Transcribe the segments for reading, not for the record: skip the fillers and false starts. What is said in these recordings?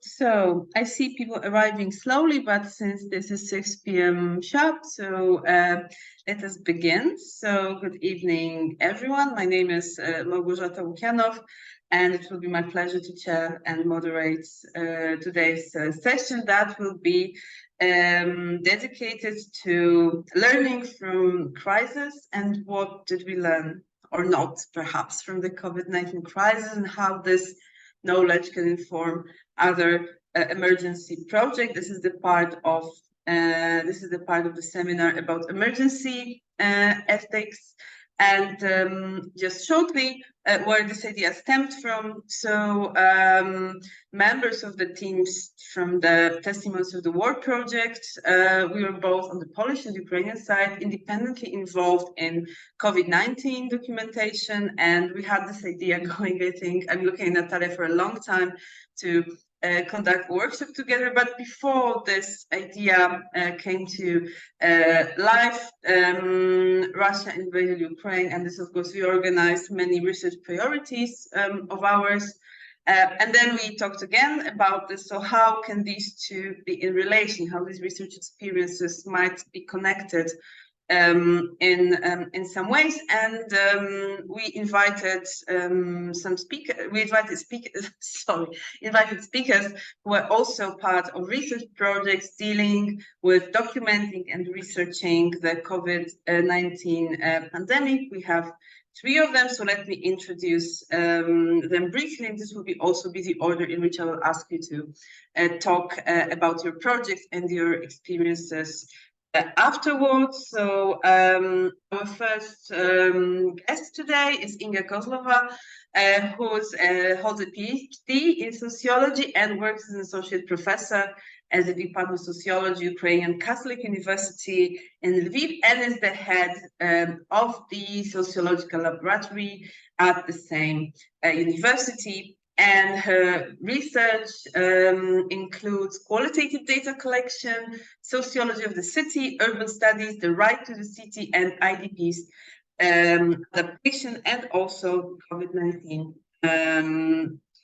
So I see people arriving slowly, but since this is 6 p.m. sharp, so let us begin. So good evening, everyone. My name is Małgorzata Łukianow, and it will be my pleasure to chair and moderate today's session that will be dedicated to learning from crisis and what did we learn or not, perhaps, from the COVID-19 crisis, and how this knowledge can inform other emergency projects. This is the part of the seminar about emergency ethics, and just shortly where this idea stemmed from. So members of the teams from the Testimonies of the War project, we were both on the Polish and Ukrainian side independently involved in COVID-19 documentation, and we had this idea going. I think I'm looking at Natalia for a long time to conduct a workshop together. But before this idea came to life, Russia invaded Ukraine, and this, of course, reorganized many research priorities of ours. And then we talked again about this. So how can these two be in relation? How these research experiences might be connected in some ways, and we invited invited speakers who are also part of research projects dealing with documenting and researching the COVID-19 pandemic. We have 3 of them, so let me introduce them briefly, and this will also be the order in which I will ask you to talk about your projects and your experiences afterwards. So our first guest today is Inga Kozlova, who holds a PhD in sociology and works as an associate professor at the Department of Sociology, Ukrainian Catholic University in Lviv, and is the head of the sociological laboratory at the same university. And her research includes qualitative data collection, sociology of the city, urban studies, the right to the city, and IDPs adaptation, and also COVID-19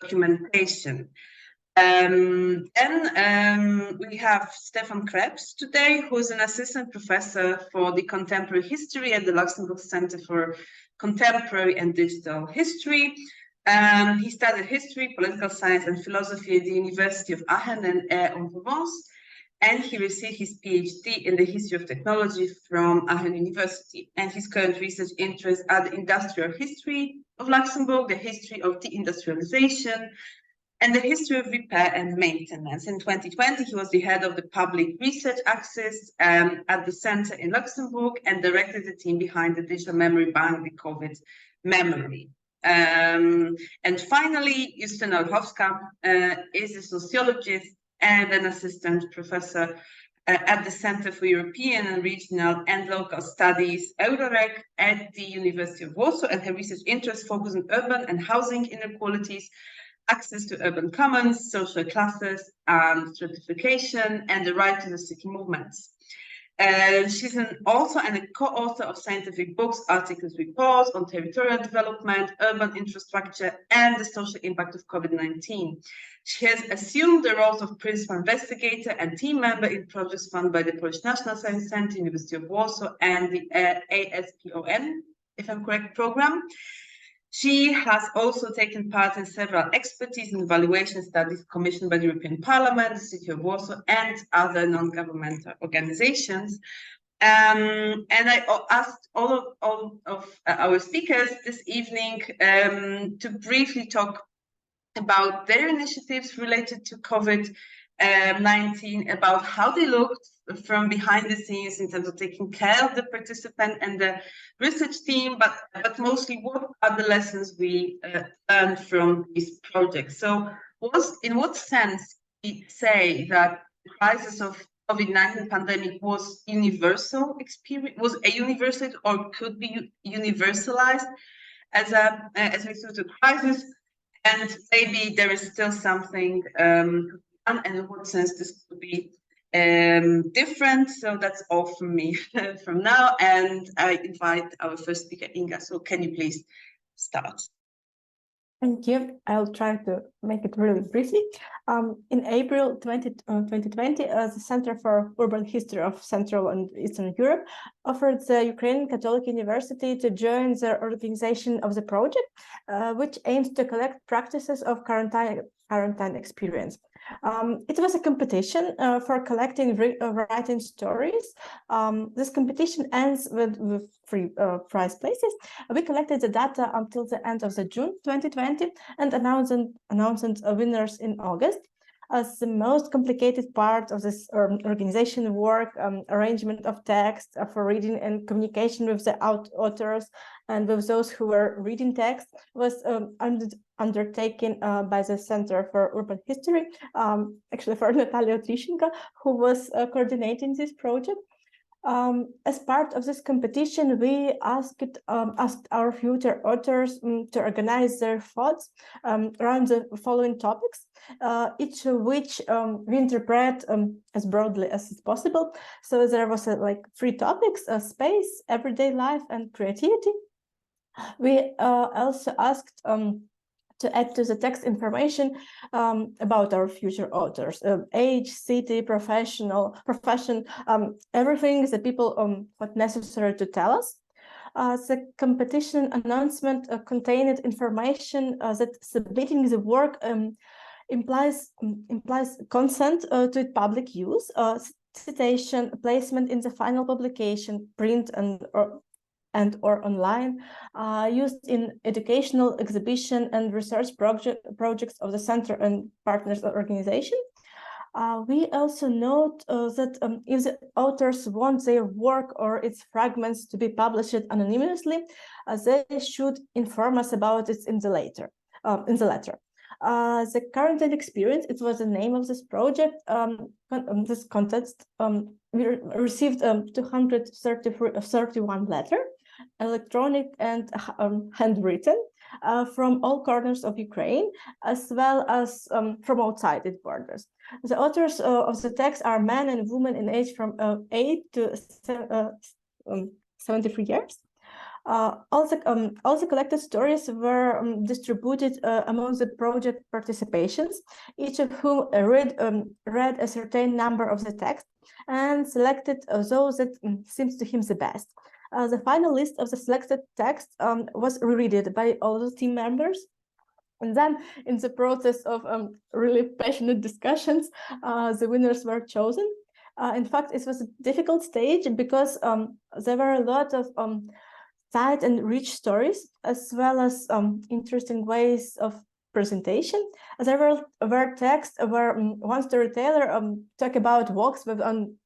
documentation. Then we have Stefan Krebs today, who is an assistant professor for the contemporary history at the Luxembourg Center for Contemporary and Digital History. He studied history, political science, and philosophy at the University of Aachen and Aix-en-Provence, and he received his PhD in the history of technology from Aachen University. And his current research interests are the industrial history of Luxembourg, the history of deindustrialization, and the history of repair and maintenance. In 2020, he was the head of the public research axis at the center in Luxembourg and directed the team behind the digital memory bank, the COVID memory. And finally, Justyna Orchowska is a sociologist and an assistant professor at the Center for European and Regional and Local Studies, EUROREC, at the University of Warsaw, and her research interests focus on urban and housing inequalities, access to urban commons, social classes, and stratification, and the right to the city movements. She's an author and a co-author of scientific books, articles, reports on territorial development, urban infrastructure, and the social impact of COVID-19. She has assumed the roles of principal investigator and team member in projects funded by the Polish National Science Center, University of Warsaw, and the ASPON, if I'm correct, program. She has also taken part in several expertise and evaluation studies commissioned by the European Parliament, the City of Warsaw, and other non-governmental organizations. And I asked all of our speakers this evening to briefly talk about their initiatives related to COVID-19, about how they looked from behind the scenes in terms of taking care of the participant and the research team, but mostly what are the lessons we learned from these projects. So in what sense we say that the crisis of COVID-19 pandemic was universal experience, was a universal or could be universalized as a result of crisis, and maybe there is still something and in what sense this could be different. So that's all from me from now, and I invite our first speaker, Inga. So can you please start? Thank you. I'll try to make it really briefly. In April 2020, the Center for Urban History of Central and Eastern Europe offered the Ukrainian Catholic University to join the organization of the project, which aims to collect practices of quarantine experience. It was a competition for collecting writing stories. This competition ends with free prize places. We collected the data until the end of the June 2020 and announced winners in August. As the most complicated part of this organization work, arrangement of text for reading and communication with the authors and with those who were reading text was undertaken by the Center for Urban History, actually for Natalia Tryshenko, who was coordinating this project. As part of this competition, we asked our future authors to organize their thoughts around the following topics, each of which we interpret as broadly as possible. So there was like 3 topics: space, everyday life, and creativity. We also asked to add to the text information about our future authors, age, city, profession, everything that people thought necessary to tell us. The competition announcement contained information that submitting the work implies consent to public use, citation, placement in the final publication, print and or online, used in educational, exhibition, and research projects of the Center and partners organization. We also note that if the authors want their work or its fragments to be published anonymously, they should inform us about it in the letter. The current experience, it was the name of this project, this contest. We received 231 letters, electronic and handwritten, from all corners of Ukraine, as well as from outside its borders. The authors of the text are men and women in age from 8 to 73 years. All the collected stories were distributed among the project participations, each of whom read a certain number of the text and selected those that seemed to him the best. The final list of the selected text was reread by all the team members. And then, in the process of really passionate discussions, the winners were chosen. In fact, it was a difficult stage because there were a lot of tight and rich stories, as well as interesting ways of presentation. There were texts where one storyteller talked about walks with an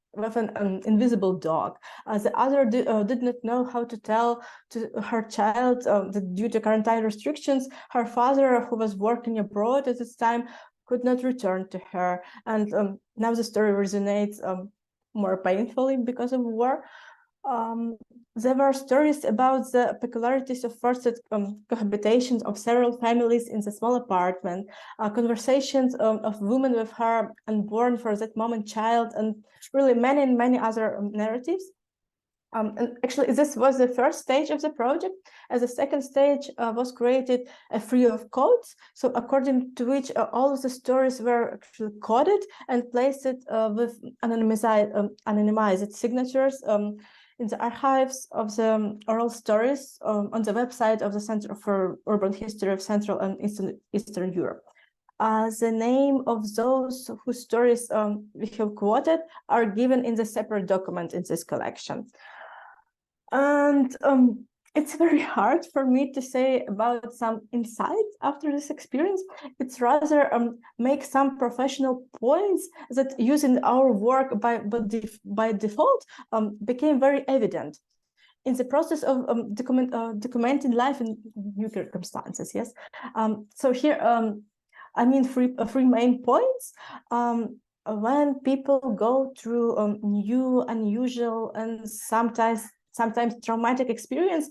invisible dog. The other did not know how to tell to her child that due to quarantine restrictions, her father, who was working abroad at this time, could not return to her. And now the story resonates more painfully because of war. There were stories about the peculiarities of forced cohabitation of several families in the small apartment, conversations of women with her unborn for that moment child, and really many other narratives. And actually, this was the first stage of the project. As the second stage was created free of codes, so according to which all of the stories were actually coded and placed with anonymized signatures in the archives of the oral stories on the website of the Center for Urban History of Central and Eastern Europe. The name of those whose stories we have quoted are given in the separate document in this collection. And it's very hard for me to say about some insights after this experience. It's rather make some professional points that using our work by default became very evident in the process of documenting life in new circumstances. Yes. So here, I mean, three main points. When people go through new, unusual, and sometimes traumatic experience,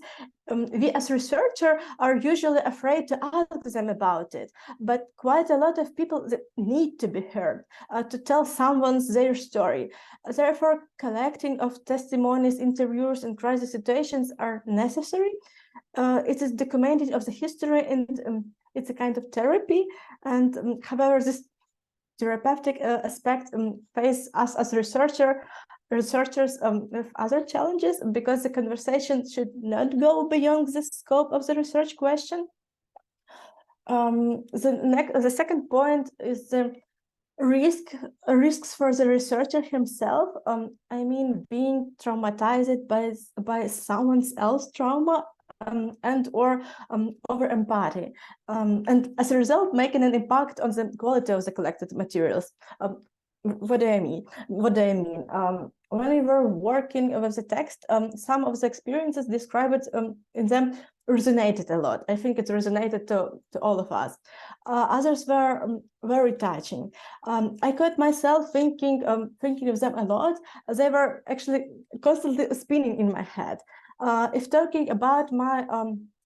we as researchers are usually afraid to ask them about it. But quite a lot of people need to be heard, to tell someone their story. Therefore, collecting of testimonies, interviews, and crisis situations are necessary. It is documented of the history and it's a kind of therapy. And however, this therapeutic aspect face us as researchers with other challenges, because the conversation should not go beyond the scope of the research question. The second point is the risks for the researcher himself. I mean, being traumatized by someone else's trauma, and or over empathy, and as a result making an impact on the quality of the collected materials. What do I mean? When we were working with the text, some of the experiences described in them resonated a lot. I think it resonated to all of us. Others were very touching. I caught myself thinking of them a lot. They were actually constantly spinning in my head. If talking about my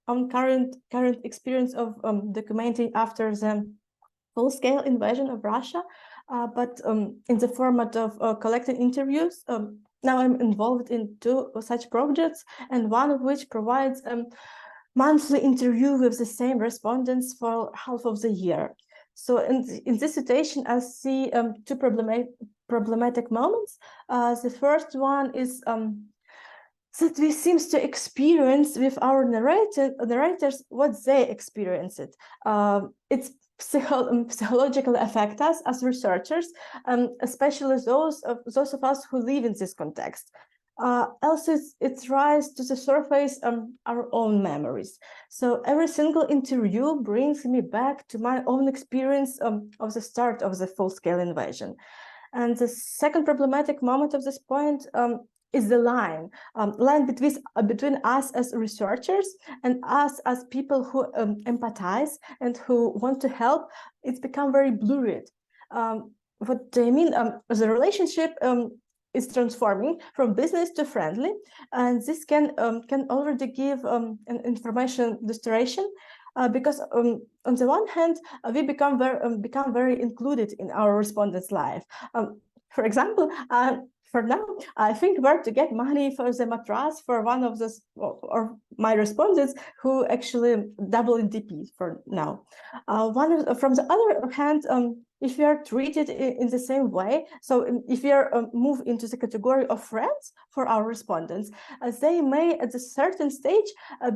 own current experience of documenting after the full-scale invasion of Russia, but in the format of collected interviews. Now I'm involved in 2 such projects, and one of which provides monthly interview with the same respondents for half of the year. So in this situation, I see 2 problematic moments. The first one is that we seems to experience with our narrators what they experienced. It's psychologically affect us as researchers, especially those of us who live in this context. Also, it rise to the surface our own memories. So every single interview brings me back to my own experience of the start of the full-scale invasion. And the second problematic moment of this point is the line between us as researchers and us as people who empathize and who want to help. It's become very blurred. What I mean, the relationship is transforming from business to friendly, and this can already give an information distortion, because on the one hand, we become very included in our respondents' life. For example, for now, I think where to get money for the mattress for one of the or my respondents who actually double in DP for now. From the other hand, if we are treated in the same way, so if we are moved into the category of friends for our respondents, they may at a certain stage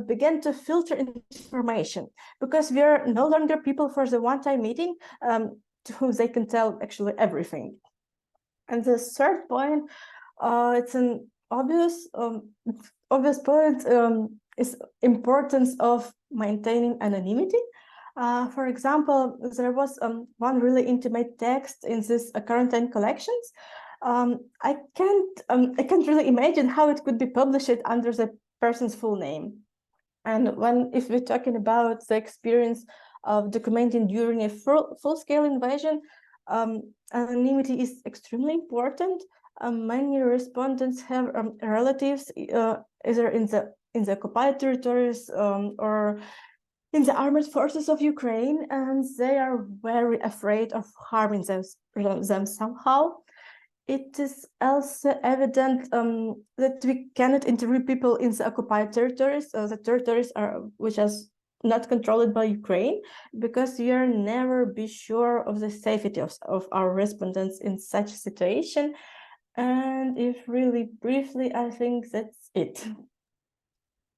begin to filter information, because we are no longer people for the one-time meeting to whom they can tell actually everything. And the third point, it's an obvious point, is importance of maintaining anonymity. For example, there was one really intimate text in this quarantine collections. I can't really imagine how it could be published under the person's full name. And if we're talking about the experience of documenting during a full-scale invasion, anonymity is extremely important. Many respondents have relatives either in the occupied territories or in the armed forces of Ukraine, and they are very afraid of harming them somehow. It is also evident that we cannot interview people in the occupied territories, the territories which are not controlled by Ukraine, because we are never be sure of the safety of our respondents in such a situation. And if really briefly, I think that's it.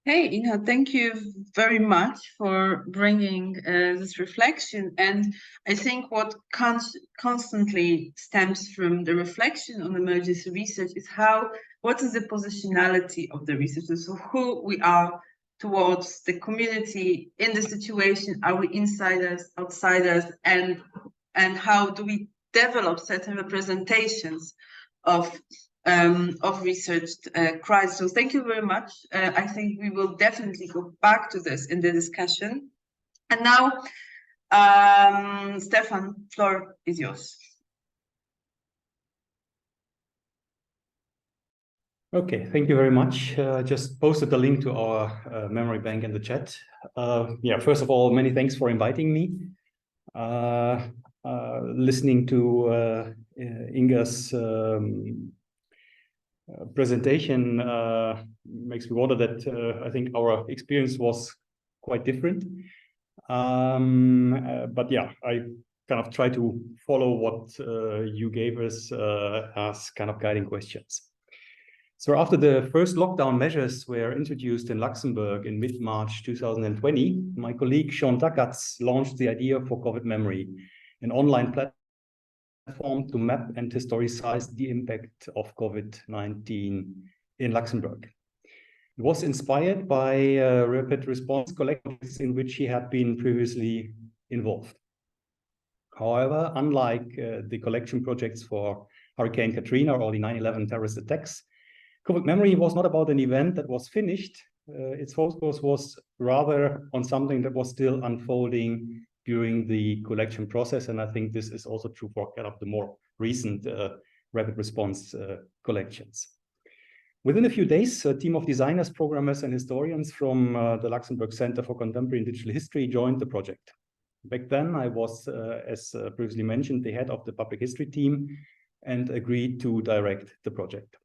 Hey, Inga, thank you very much for bringing this reflection. And I think what constantly stems from the reflection on emergency research is what is the positionality of the researchers, so who we are towards the community in the situation. Are we insiders, outsiders, and how do we develop certain representations of researched crisis? So thank you very much. I think we will definitely go back to this in the discussion. And now, Stefan, floor is yours. Okay, thank you very much. Just posted the link to our memory bank in the chat. Yeah, first of all, many thanks for inviting me. Listening to Inga's presentation makes me wonder that I think our experience was quite different. But yeah, I kind of try to follow what you gave us as kind of guiding questions. So after the first lockdown measures were introduced in Luxembourg in mid-March 2020, my colleague Sean Takats launched the idea for COVID Memory, an online platform to map and historicize the impact of COVID-19 in Luxembourg. It was inspired by rapid response collections in which he had been previously involved. However, unlike the collection projects for Hurricane Katrina or the 9/11 terrorist attacks, COVID Memory was not about an event that was finished. Its focus was rather on something that was still unfolding during the collection process. And I think this is also true for kind of the more recent rapid response collections. Within a few days, a team of designers, programmers, and historians from the Luxembourg Center for Contemporary and Digital History joined the project. Back then, I was, as previously mentioned, the head of the public history team and agreed to direct the project.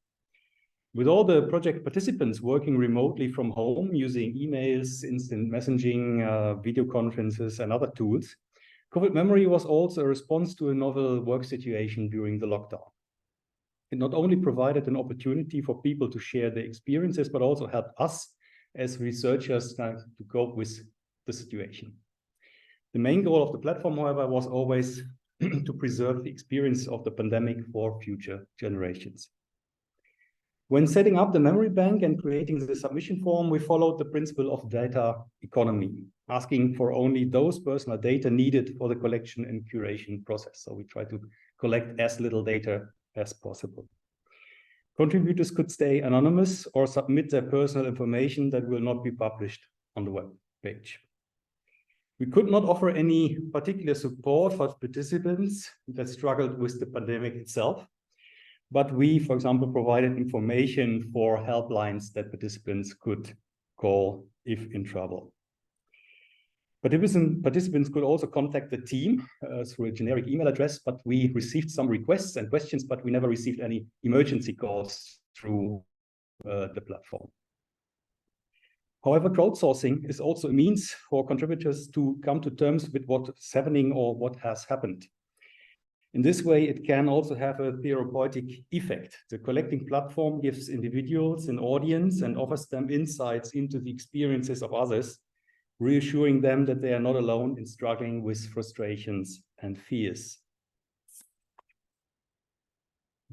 With all the project participants working remotely from home using emails, instant messaging, video conferences, and other tools, COVID Memory was also a response to a novel work situation during the lockdown. It not only provided an opportunity for people to share their experiences, but also helped us as researchers to cope with the situation. The main goal of the platform, however, was always to preserve the experience of the pandemic for future generations. When setting up the memory bank and creating the submission form, we followed the principle of data economy, asking for only those personal data needed for the collection and curation process. So we try to collect as little data as possible. Contributors could stay anonymous or submit their personal information that will not be published on the web page. We could not offer any particular support for participants that struggled with the pandemic itself, but we, for example, provided information for helplines that participants could call if in trouble. Participants could also contact the team through a generic email address, but we received some requests and questions, but we never received any emergency calls through the platform. However, crowdsourcing is also a means for contributors to come to terms with what's happening or what has happened. In this way, it can also have a therapeutic effect. The collecting platform gives individuals an audience and offers them insights into the experiences of others, reassuring them that they are not alone in struggling with frustrations and fears.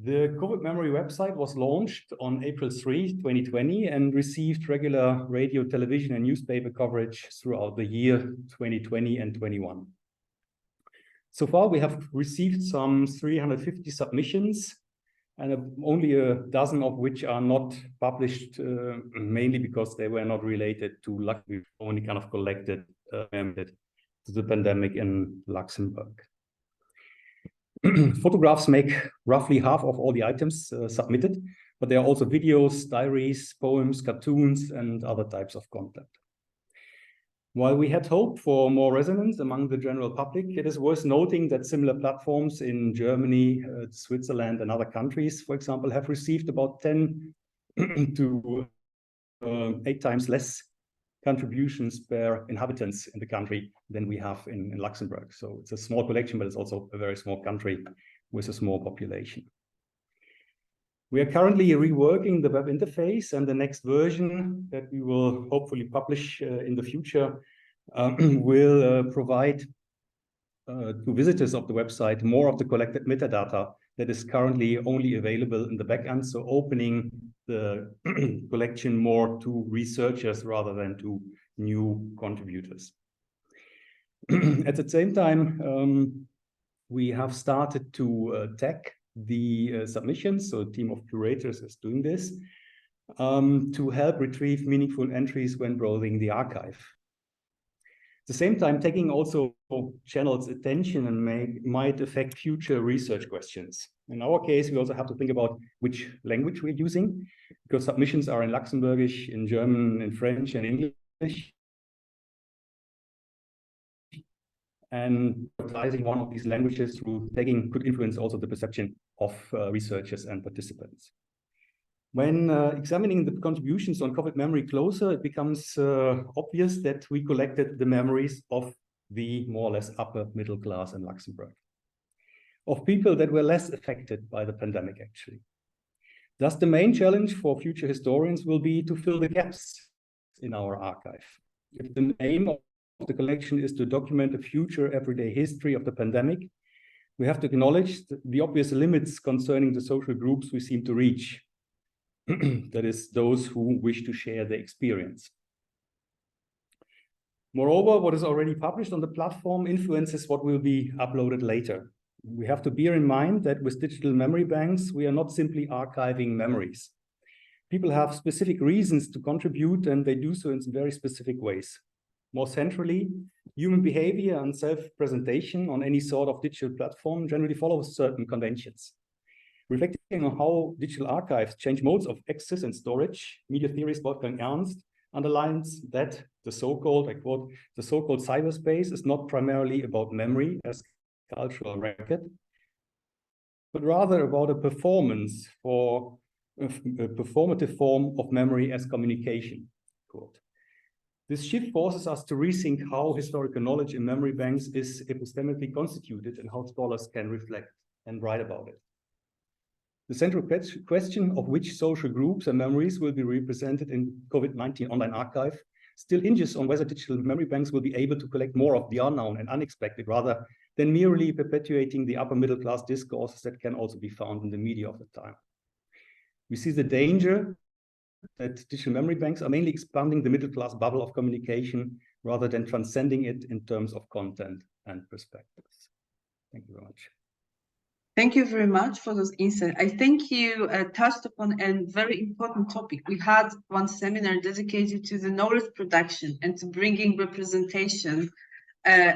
The COVID Memory website was launched on April 3, 2020, and received regular radio, television, and newspaper coverage throughout the year 2020 and 21. So far, we have received some 350 submissions, and only a dozen of which are not published, mainly because they were not related to Luxembourg. We've only kind of collected to the pandemic in Luxembourg. Photographs make roughly half of all the items submitted, but there are also videos, diaries, poems, cartoons, and other types of content. While we had hoped for more resonance among the general public, it is worth noting that similar platforms in Germany, Switzerland, and other countries, for example, have received about 10 to 8 times less contributions per inhabitants in the country than we have in Luxembourg. So it's a small collection, but it's also a very small country with a small population. We are currently reworking the web interface, and the next version that we will hopefully publish in the future will provide to visitors of the website more of the collected metadata that is currently only available in the backend, so opening the collection more to researchers rather than to new contributors. At the same time, we have started to tag the submissions, so a team of curators is doing this, to help retrieve meaningful entries when browsing the archive. At the same time, tagging also channels attention and might affect future research questions. In our case, we also have to think about which language we're using, because submissions are in Luxembourgish, in German, in French, and English. And utilizing one of these languages through tagging could influence also the perception of researchers and participants. When examining the contributions on COVID Memory closer, it becomes obvious that we collected the memories of the more or less upper middle class in Luxembourg, of people that were less affected by the pandemic, actually. Thus, the main challenge for future historians will be to fill the gaps in our archive. If the aim of the collection is to document a future everyday history of the pandemic, we have to acknowledge the obvious limits concerning the social groups we seem to reach. That is, those who wish to share their experience. Moreover, what is already published on the platform influences what will be uploaded later. We have to bear in mind that with digital memory banks, we are not simply archiving memories. People have specific reasons to contribute, and they do so in very specific ways. More centrally, human behavior and self-presentation on any sort of digital platform generally follows certain conventions. Reflecting on how digital archives change modes of access and storage, media theorist Wolfgang Ernst underlines that the so-called, I quote, the so-called cyberspace is not primarily about memory as cultural record, but rather about a performance for a performative form of memory as communication, quote. This shift forces us to rethink how historical knowledge in memory banks is epistemically constituted and how scholars can reflect and write about it. The central question of which social groups and memories will be represented in COVID-19 online archive still hinges on whether digital memory banks will be able to collect more of the unknown and unexpected rather than merely perpetuating the upper middle class discourses that can also be found in the media of the time. We see the danger that digital memory banks are mainly expanding the middle class bubble of communication rather than transcending it in terms of content and perspectives. Thank you very much. Thank you very much for those insights. I think you touched upon a very important topic. We had one seminar dedicated to the knowledge production and to bringing representation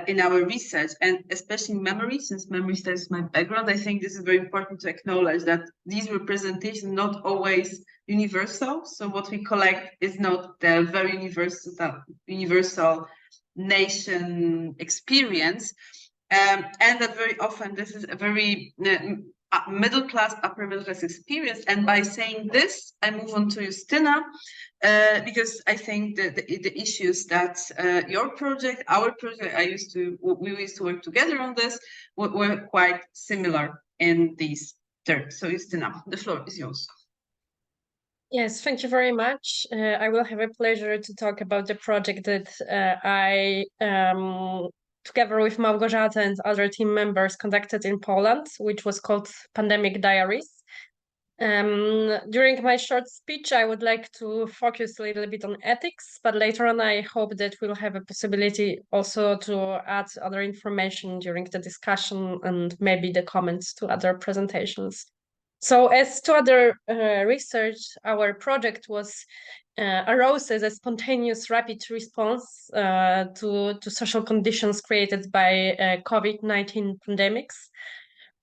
in our research, and especially memory, since memory studies is my background. I think this is very important to acknowledge that these representations are not always universal. So what we collect is not the very universal nation experience. And that very often this is a very middle class, upper middle class experience. And by saying this, I move on to Justyna, because I think the issues that your project, our project, we used to work together on this, were quite similar in these terms. So Justyna, the floor is yours. Yes, thank you very much. I will have a pleasure to talk about the project that I together with Małgorzata and other team members conducted in Poland, which was called Pandemic Diaries. During my short speech, I would like to focus a little bit on ethics, but later on I hope that we'll have a possibility also to add other information during the discussion and maybe the comments to other presentations. So as to other research, our project arose as a spontaneous rapid response to social conditions created by COVID-19 pandemics.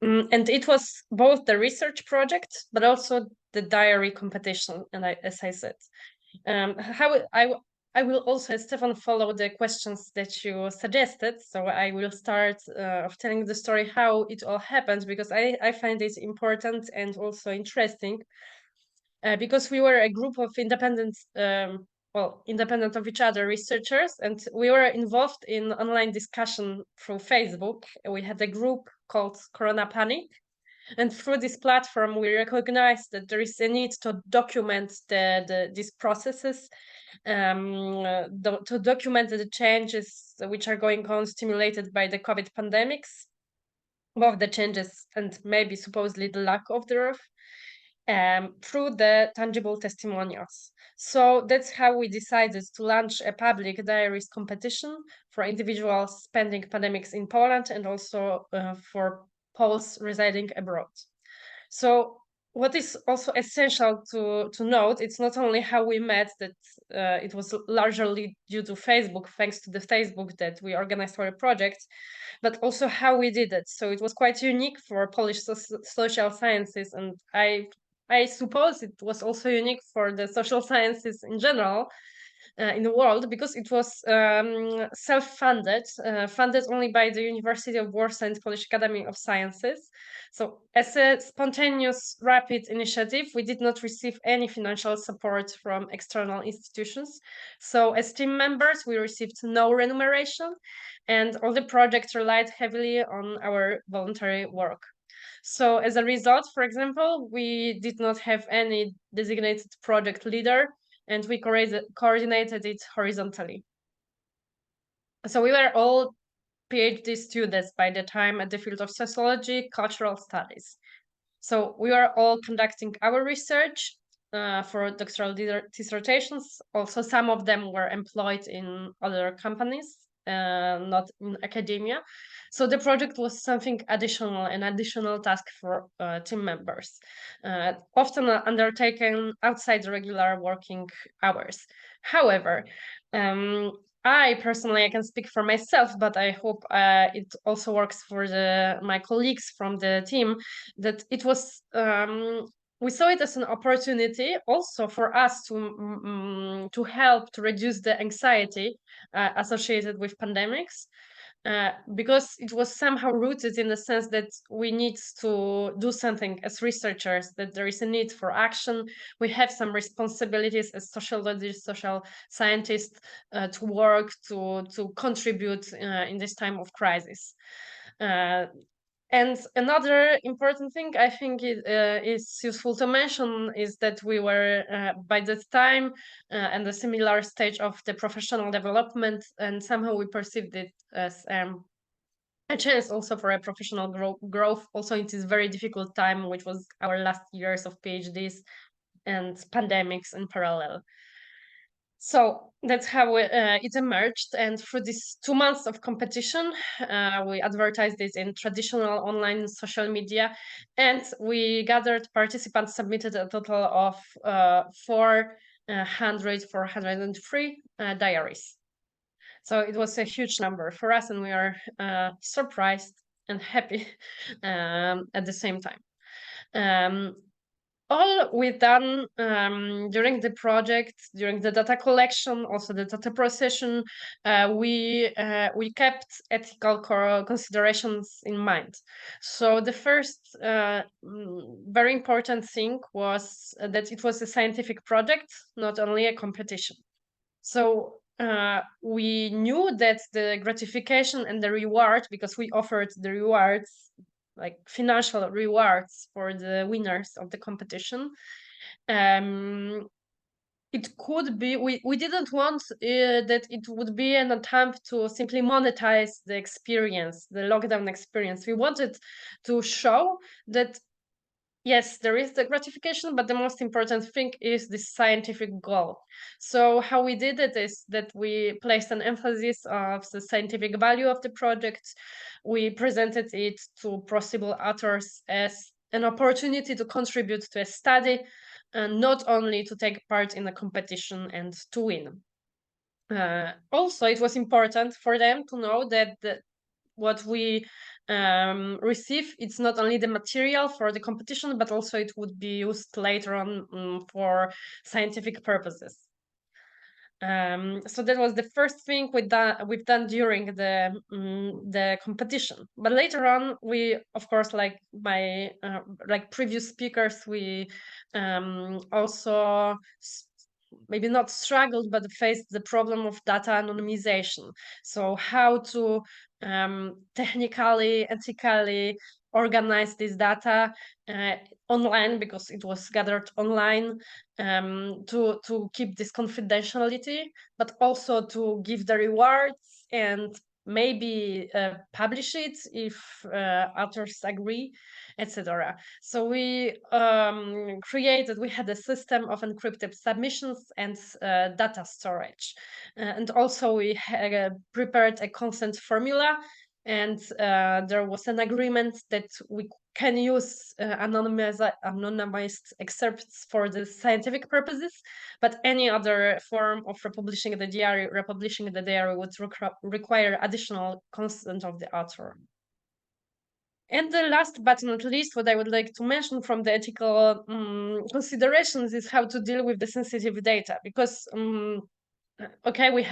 And it was both the research project, but also the diary competition. And as I said, I will also, Stefan, follow the questions that you suggested. So I will start of telling the story how it all happened, because I find it important and also interesting, because we were a group of independent of each other researchers, and we were involved in online discussion through Facebook. We had a group called Corona Panic. And through this platform, we recognized that there is a need to document these processes, to document the changes which are going on stimulated by the COVID pandemics, both the changes and maybe supposedly the lack of thereof, through the tangible testimonials. So that's how we decided to launch a public diaries competition for individuals spending pandemics in Poland and also for Poles residing abroad. So what is also essential to note, it's not only how we met, that it was largely due to Facebook, thanks to the Facebook that we organized for a project, but also how we did it. So it was quite unique for Polish social sciences, and I suppose it was also unique for the social sciences in general, in the world, because it was self-funded, funded only by the University of Warsaw and Polish Academy of Sciences. So as a spontaneous, rapid initiative, we did not receive any financial support from external institutions. So as team members, we received no remuneration, and all the projects relied heavily on our voluntary work. So as a result, for example, we did not have any designated project leader, and we coordinated it horizontally. So we were all PhD students by the time at the field of sociology, cultural studies. So we were all conducting our research for doctoral dissertations. Also, some of them were employed in other companies, not in academia. So the project was something additional, an additional task for team members, often undertaken outside the regular working hours. However, I personally, I can speak for myself, but I hope it also works for my colleagues from the team, that it was, we saw it as an opportunity also for us to help to reduce the anxiety associated with pandemics. Because it was somehow rooted in the sense that we need to do something as researchers, that there is a need for action. We have some responsibilities as sociologists, social scientists to work, to contribute in this time of crisis. And another important thing I think is useful to mention is that we were by this time in a similar stage of the professional development, and somehow we perceived it as a chance also for a professional growth, also in this very difficult time, which was our last years of PhDs and pandemics in parallel. So that's how it emerged. And through these 2 months of competition, we advertised this in traditional online social media, and we gathered participants, submitted a total of 403 diaries. So it was a huge number for us, and we are surprised and happy at the same time. All we've done during the project, during the data collection, also the data processing, we kept ethical considerations in mind. So the first very important thing was that it was a scientific project, not only a competition. So we knew that the gratification and the reward, because we offered the rewards, like financial rewards for the winners of the competition, it could be, we didn't want that it would be an attempt to simply monetize the experience, the lockdown experience. We wanted to show that yes, there is the gratification, but the most important thing is the scientific goal. So how we did it is that we placed an emphasis of the scientific value of the project. We presented it to possible authors as an opportunity to contribute to a study, and not only to take part in a competition and to win. Also, it was important for them to know that what we receive, it's not only the material for the competition, but also it would be used later on for scientific purposes. So that was the first thing we've done during the competition. But later on, we, of course, like previous speakers, we also maybe not struggled, but faced the problem of data anonymization. So how to technically, ethically organize this data online, because it was gathered online, to keep this confidentiality, but also to give the rewards and maybe publish it if authors agree, etc. So we had a system of encrypted submissions and data storage, and also we prepared a consent formula, and there was an agreement that we can use anonymized excerpts for the scientific purposes, but any other form of republishing the diary would require additional consent of the author. And the last but not least, what I would like to mention from the ethical considerations is how to deal with the sensitive data, because okay, we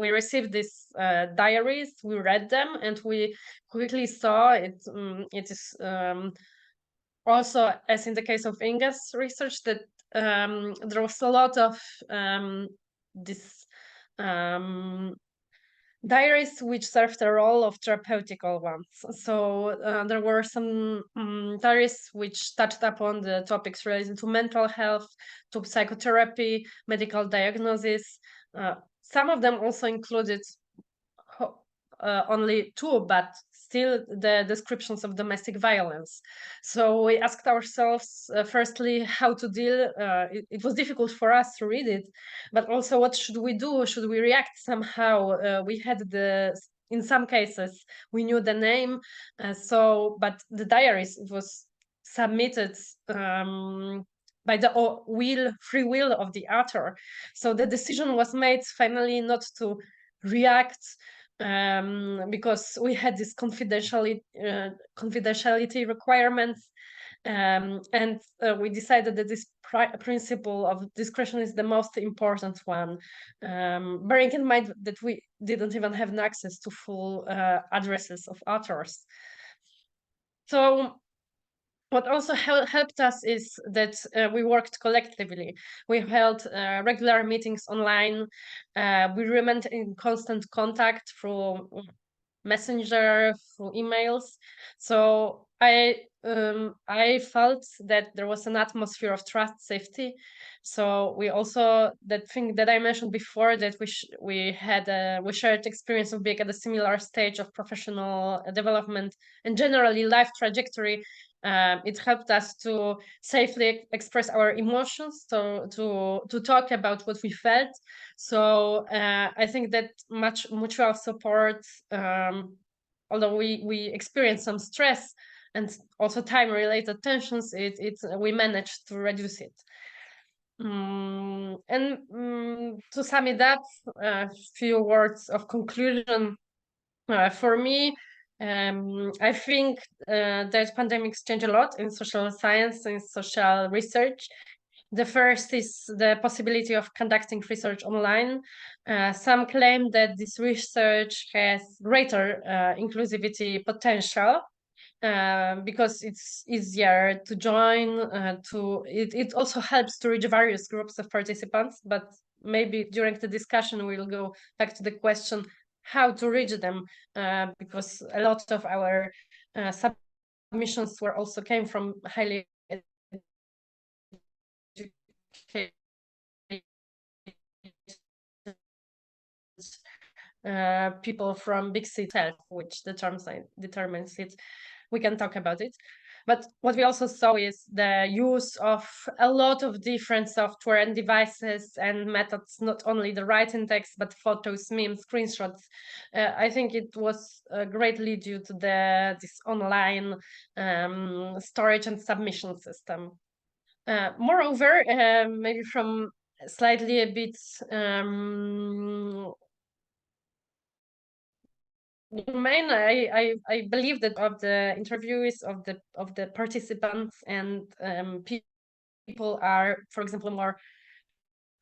received these diaries, we read them, and we quickly saw it. It is also, as in the case of Inga's research, that there was a lot of this diaries which served the role of therapeutical ones. So there were some diaries which touched upon the topics related to mental health, to psychotherapy, medical diagnosis. Some of them also included only two, but still the descriptions of domestic violence. So we asked ourselves, firstly, how to deal. It was difficult for us to read it, but also what should we do? Should we react somehow? We had in some cases, we knew the name, but the diaries, it was submitted by the free will of the author. So the decision was made finally not to react because we had this confidentiality requirements, and we decided that this principle of discretion is the most important one, bearing in mind that we didn't even have access to full addresses of authors. So what also helped us is that we worked collectively. We held regular meetings online. We remained in constant contact through Messenger, through emails. So I felt that there was an atmosphere of trust, safety. So we also, that thing that I mentioned before, that we shared experience of being at a similar stage of professional development and generally life trajectory. It helped us to safely express our emotions, to talk about what we felt. So I think that much mutual support, although we experienced some stress and also time-related tensions, we managed to reduce it. To sum it up, a few words of conclusion. For me, I think that pandemics change a lot in social science and social research. The first is the possibility of conducting research online. Some claim that this research has greater inclusivity potential because it's easier to join. It also helps to reach various groups of participants, but maybe during the discussion we'll go back to the question how to reach them, because a lot of our submissions came from highly educated people from big city, which determines it. We can talk about it. But what we also saw is the use of a lot of different software and devices and methods, not only the writing text, but photos, memes, screenshots. I think it was greatly due to this online storage and submission system. Moreover, maybe from slightly a bit domain, I believe that of the interviewees, of the participants, and people are, for example, more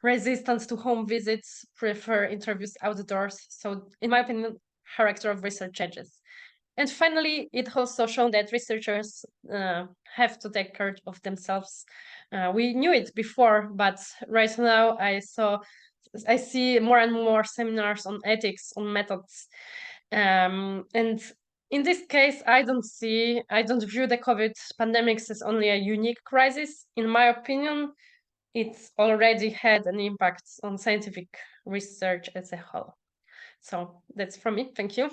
resistant to home visits, prefer interviews outdoors. So in my opinion, character of research changes. And finally, it also shown that researchers have to take care of themselves. We knew it before, but right now I see more and more seminars on ethics, on methods. And in this case, I don't view the COVID pandemics as only a unique crisis. In my opinion, it's already had an impact on scientific research as a whole. So that's from me. Thank you.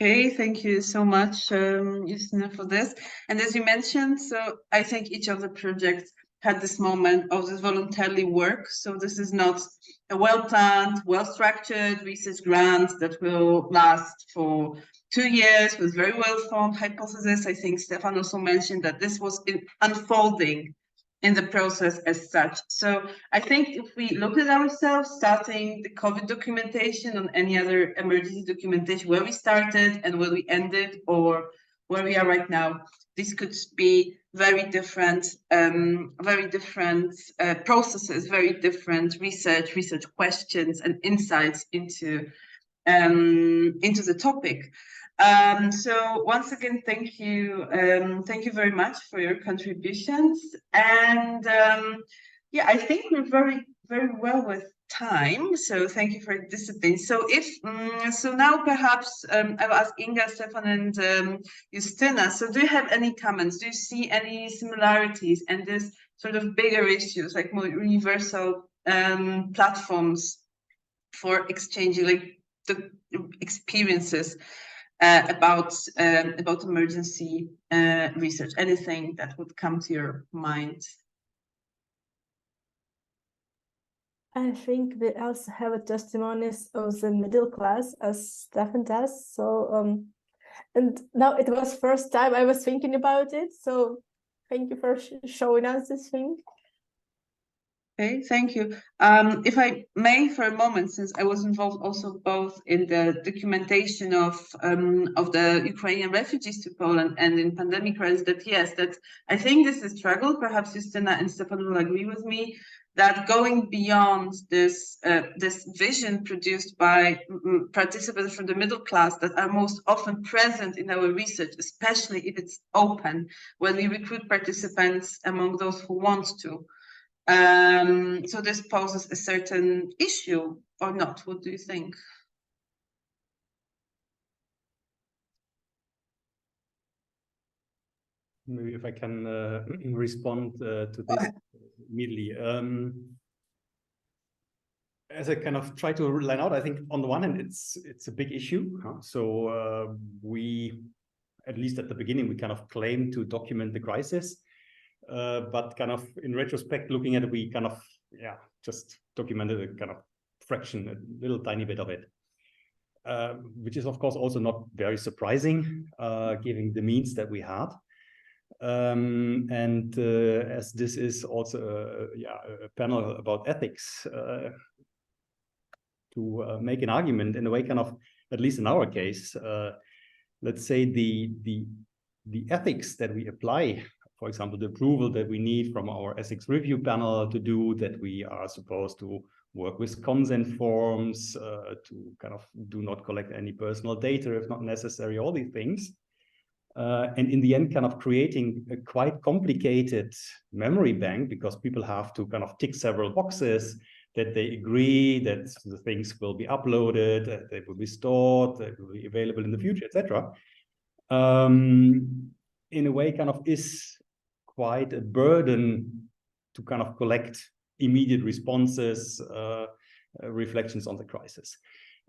Okay, thank you so much, Justyna, for this. And as you mentioned, so I think each of the projects had this moment of this voluntarily work. So this is not a well-planned, well-structured research grant that will last for 2 years with very well-formed hypothesis. I think Stefan also mentioned that this was unfolding in the process as such. So I think if we look at ourselves, starting the COVID documentation on any other emergency documentation, where we started and where we ended, or where we are right now, these could be very different processes, very different research questions and insights into the topic. So once again, thank you very much for your contributions. And yeah, I think we're very well with time. So thank you for your discipline. So so now perhaps I will ask Inga, Stefan, and Justyna. So do you have any comments? Do you see any similarities and this sort of bigger issues, like more universal platforms for exchanging, like the experiences about emergency research? Anything that would come to your mind? I think we also have testimonies of the middle class, as Stefan does. So, and now it was first time I was thinking about it. So, thank you for showing us this thing. Okay, thank you. If I may, for a moment, since I was involved also both in the documentation of the Ukrainian refugees to Poland and in pandemic crisis, that yes, that I think this is a struggle. Perhaps Justyna and Stefan will agree with me that going beyond this this vision produced by participants from the middle class that are most often present in our research, especially if it's open, when we recruit participants among those who want to. So this poses a certain issue or not? What do you think? Maybe if I can respond to this immediately. As I kind of try to line out, I think on the one hand, it's a big issue. So we, at least at the beginning, we kind of claim to document the crisis. But kind of in retrospect, looking at it, we kind of, just documented a kind of fraction, a little tiny bit of it, which is, of course, also not very surprising, given the means that we had. As this is also a panel about ethics, to make an argument in a way, kind of, at least in our case, let's say the ethics that we apply, for example, the approval that we need from our ethics review panel to do, that we are supposed to work with consent forms, to kind of do not collect any personal data if not necessary, all these things. And in the end, kind of creating a quite complicated memory bank, because people have to kind of tick several boxes that they agree that the things will be uploaded, that they will be stored, they will be available in the future, etc. In a way, kind of is quite a burden to kind of collect immediate responses, reflections on the crisis.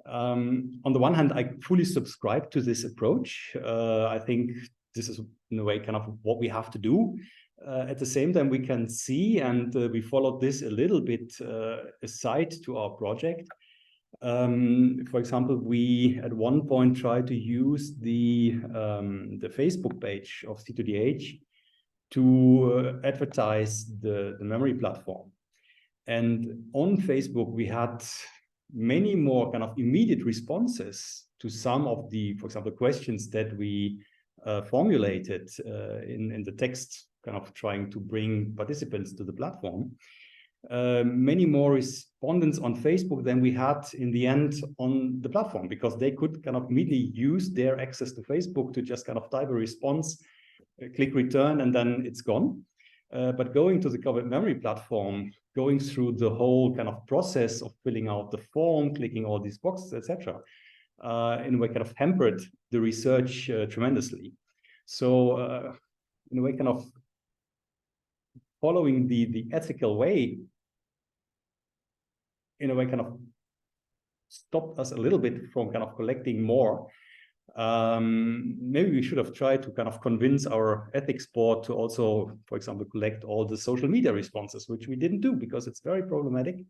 On the one hand, I fully subscribe to this approach. I think this is, in a way, kind of what we have to do. At the same time, we can see, and we followed this a little bit aside to our project. For example, we at one point tried to use the Facebook page of C2DH to advertise the memory platform. And on Facebook, we had many more kind of immediate responses to some of the, for example, questions that we formulated in the text, kind of trying to bring participants to the platform. Many more respondents on Facebook than we had in the end on the platform, because they could kind of immediately use their access to Facebook to just kind of type a response, click return, and then it's gone. But going to the COVID memory platform, going through the whole kind of process of filling out the form, clicking all these boxes, etc., in a way kind of hampered the research tremendously. So in a way, kind of following the ethical way, in a way, kind of stopped us a little bit from kind of collecting more. Maybe we should have tried to kind of convince our ethics board to also, for example, collect all the social media responses, which we didn't do because it's very problematic.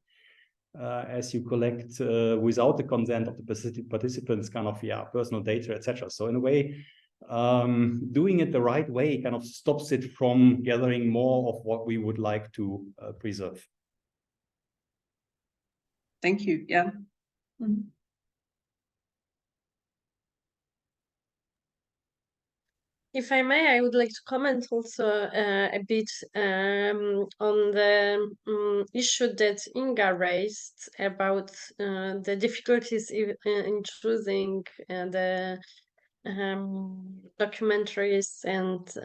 As you collect without the consent of the participants, kind of personal data, etc. So in a way, doing it the right way kind of stops it from gathering more of what we would like to preserve. Thank you. Yeah. If I may, I would like to comment also a bit on the issue that Inga raised about the difficulties in choosing the documentaries and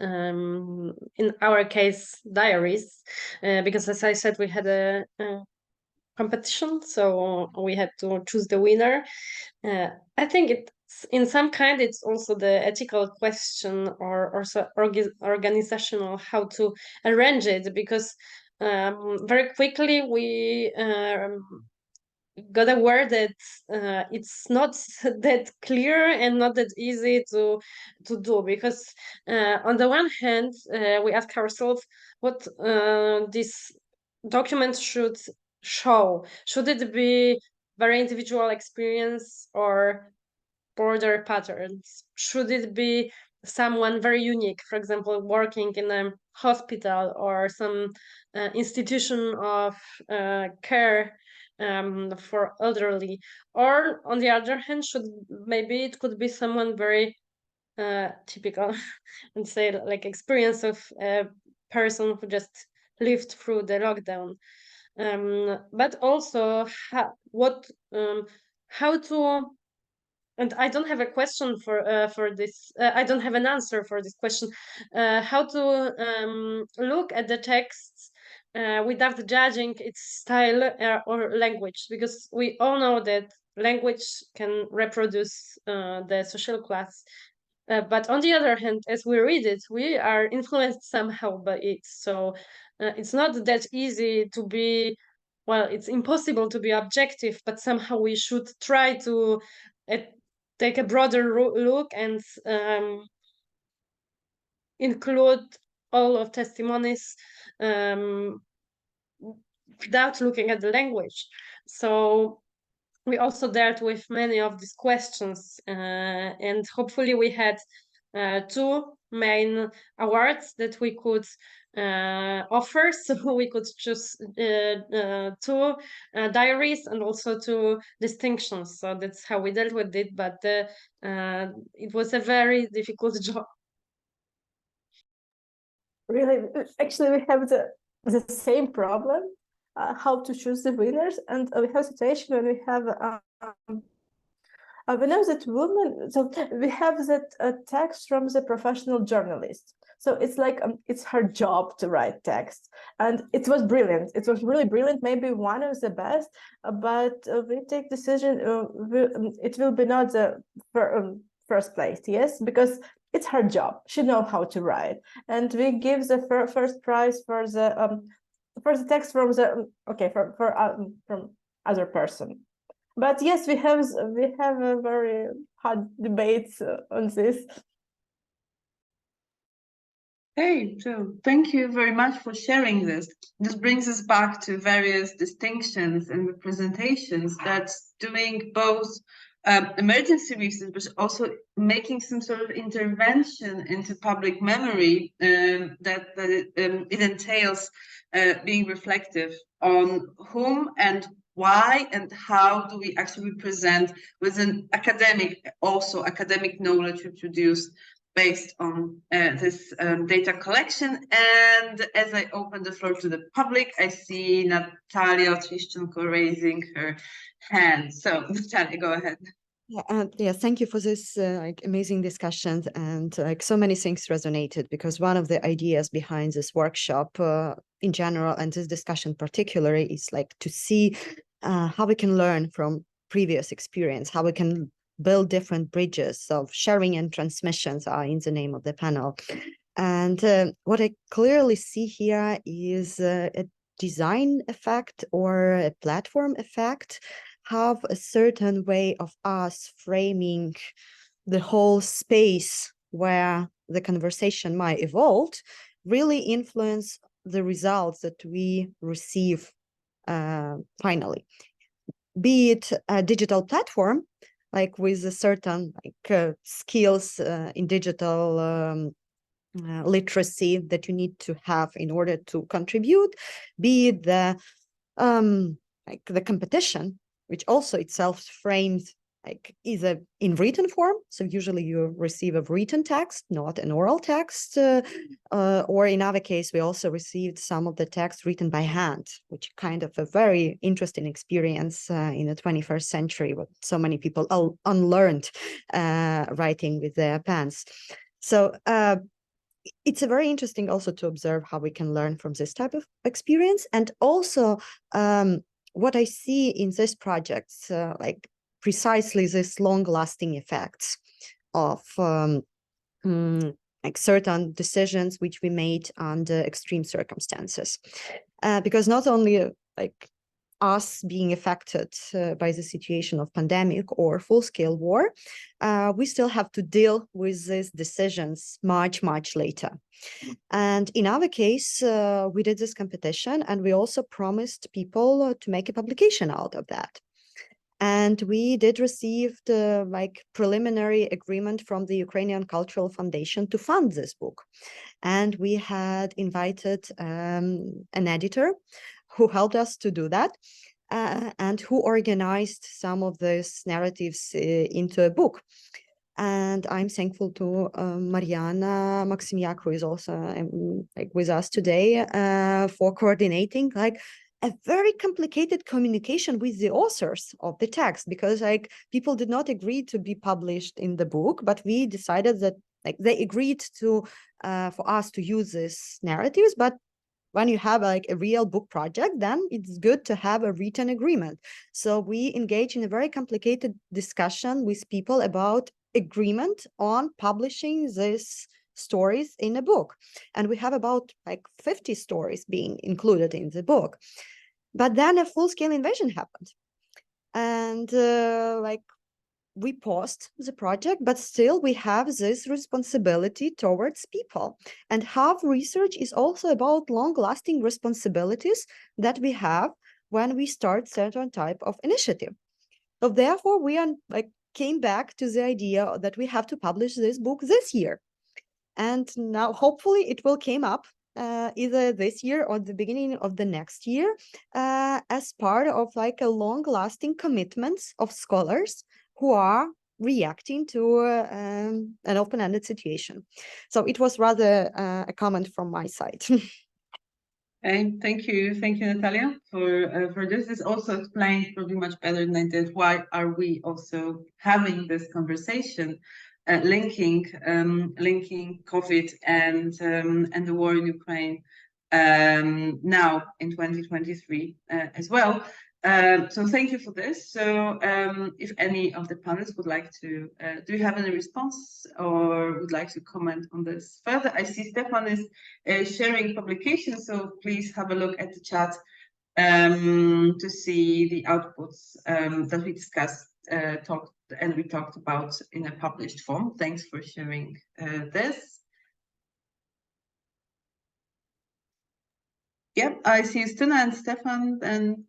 in our case diaries, because as I said, we had a competition, so we had to choose the winner. I think it's in some kind it's also the ethical question or also organizational how to arrange it, because very quickly we got aware that it's not that clear and not that easy to do, because on the one hand we ask ourselves what this document should show. Should it be very individual experience or border patterns? Should it be someone very unique, for example, working in a hospital or some institution of care for elderly? Or on the other hand, maybe it could be someone very typical and say like experience of a person who just lived through the lockdown. But also how to, and I don't have a question for this. I don't have an answer for this question. How to look at the text without judging its style or language, because we all know that language can reproduce the social class. But on the other hand, as we read it, we are influenced somehow by it. So it's not that easy to be, well, it's impossible to be objective, but somehow we should try to take a broader look and include all of testimonies without looking at the language. So we also dealt with many of these questions, and hopefully we had two main awards that we could offer. So we could choose two diaries and also two distinctions. So that's how we dealt with it, but it was a very difficult job. Really, actually, we have the same problem, how to choose the winners, and we have a situation when we have we know that women, so we have that text from the professional journalist. So it's like it's her job to write text, and it was brilliant. It was really brilliant, maybe one of the best. But we take decision. It will be not the first place, yes, because it's her job. She knows how to write, and we give the first prize for the text from the from other person. But yes, we have a very hard debates on this. Hey, so thank you very much for sharing this. This brings us back to various distinctions and representations that's doing both emergency research, but also making some sort of intervention into public memory that it entails being reflective on whom and why and how do we actually present with an academic knowledge reproduced based on this data collection. And as I open the floor to the public, I see Natalia Otrishchenko raising her hand. So Natalia, go ahead. Yeah, thank you for this amazing discussion, and so many things resonated, because one of the ideas behind this workshop in general and this discussion particularly is like to see how we can learn from previous experience, how we can build different bridges of sharing and transmissions are in the name of the panel. And what I clearly see here is a design effect or a platform effect, have a certain way of us framing the whole space where the conversation might evolve, really influence the results that we receive finally. Be it a digital platform, like with a certain skills in digital literacy that you need to have in order to contribute, be it the competition, which also itself frames like either in written form, so usually you receive a written text, not an oral text, or in our case, we also received some of the text written by hand, which kind of a very interesting experience in the 21st century, with so many people unlearned writing with their pens. So it's a very interesting also to observe how we can learn from this type of experience. And also what I see in this project, like precisely this long-lasting effects of like certain decisions which we made under extreme circumstances. Because not only like us being affected by the situation of pandemic or full-scale war, we still have to deal with these decisions much later. And in our case, we did this competition, and we also promised people to make a publication out of that. And we did receive the like preliminary agreement from the Ukrainian Cultural Foundation to fund this book. And we had invited an editor who helped us to do that, and who organized some of these narratives into a book. And I'm thankful to Mariana Maximiak, who is also like with us today, for coordinating like a very complicated communication with the authors of the text, because like people did not agree to be published in the book, but we decided that like they agreed to for us to use these narratives. But when you have like a real book project, then it's good to have a written agreement. So we engage in a very complicated discussion with people about agreement on publishing these stories in a book. And we have about like 50 stories being included in the book. But then a full-scale invasion happened. And like we paused the project, but still we have this responsibility towards people. And half research is also about long-lasting responsibilities that we have when we start certain type of initiative. So therefore, we are like came back to the idea that we have to publish this book this year. And now hopefully it will come up either this year or the beginning of the next year as part of like a long-lasting commitments of scholars who are reacting to an open-ended situation. So it was rather a comment from my side. Thank you, Natalia, for this. This also explains probably much better than I did why are we also having this conversation, linking COVID and the war in Ukraine now in 2023 as well. So thank you for this. So if any of the panelists would like to, do you have any response or would like to comment on this further? I see Stefan is sharing publications, so please have a look at the chat to see the outputs that we discussed, we talked about in a published form. Thanks for sharing this. Yep, I see Justyna and Stefan, and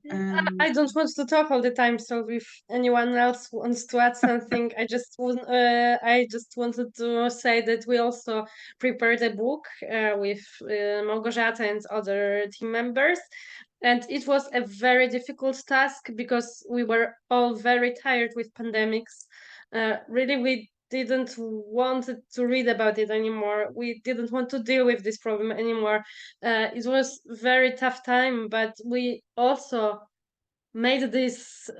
I don't want to talk all the time, so if anyone else wants to add something, I just wanted to say that we also prepared a book with Małgorzata and other team members, and it was a very difficult task because we were all very tired with pandemics. Really, we didn't want to read about it anymore. We didn't want to deal with this problem anymore. It was very tough time, but we also made this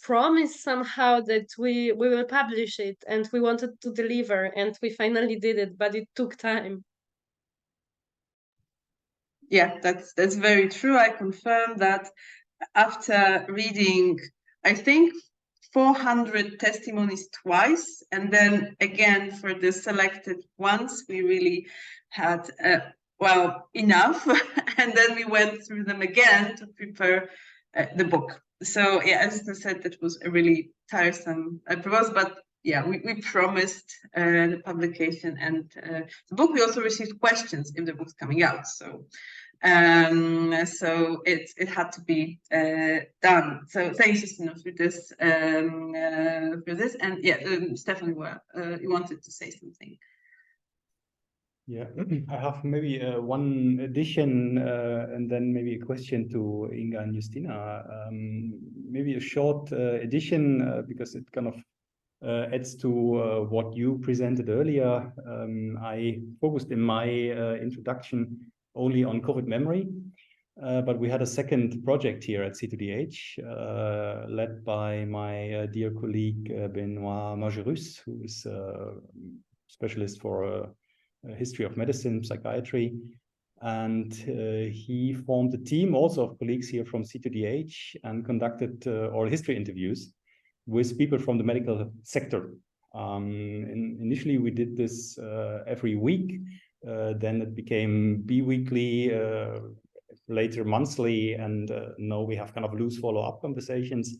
promise somehow that we will publish it, and we wanted to deliver, and we finally did it, but it took time. Yeah, that's very true. I confirm that after reading, I think 400 testimonies twice, and then again for the selected ones, we really had well enough, and then we went through them again to prepare the book. So yeah, as I said, that was a really tiresome process, but yeah, we promised the publication and the book. We also received questions if the book's coming out, so so it had to be done. So thanks, Justyna, for this. And yeah, Stefan, you wanted to say something. Yeah, I have maybe one addition and then maybe a question to Inga and Justyna. Maybe a short addition because it kind of adds to what you presented earlier. I focused in my introduction only on COVID memory, but we had a second project here at C2DH led by my dear colleague Benoit Majerus, who is a specialist for history of medicine, psychiatry. And he formed a team also of colleagues here from C2DH and conducted oral history interviews with people from the medical sector. Initially, we did this every week. Then it became bi-weekly, later monthly, and now we have kind of loose follow-up conversations.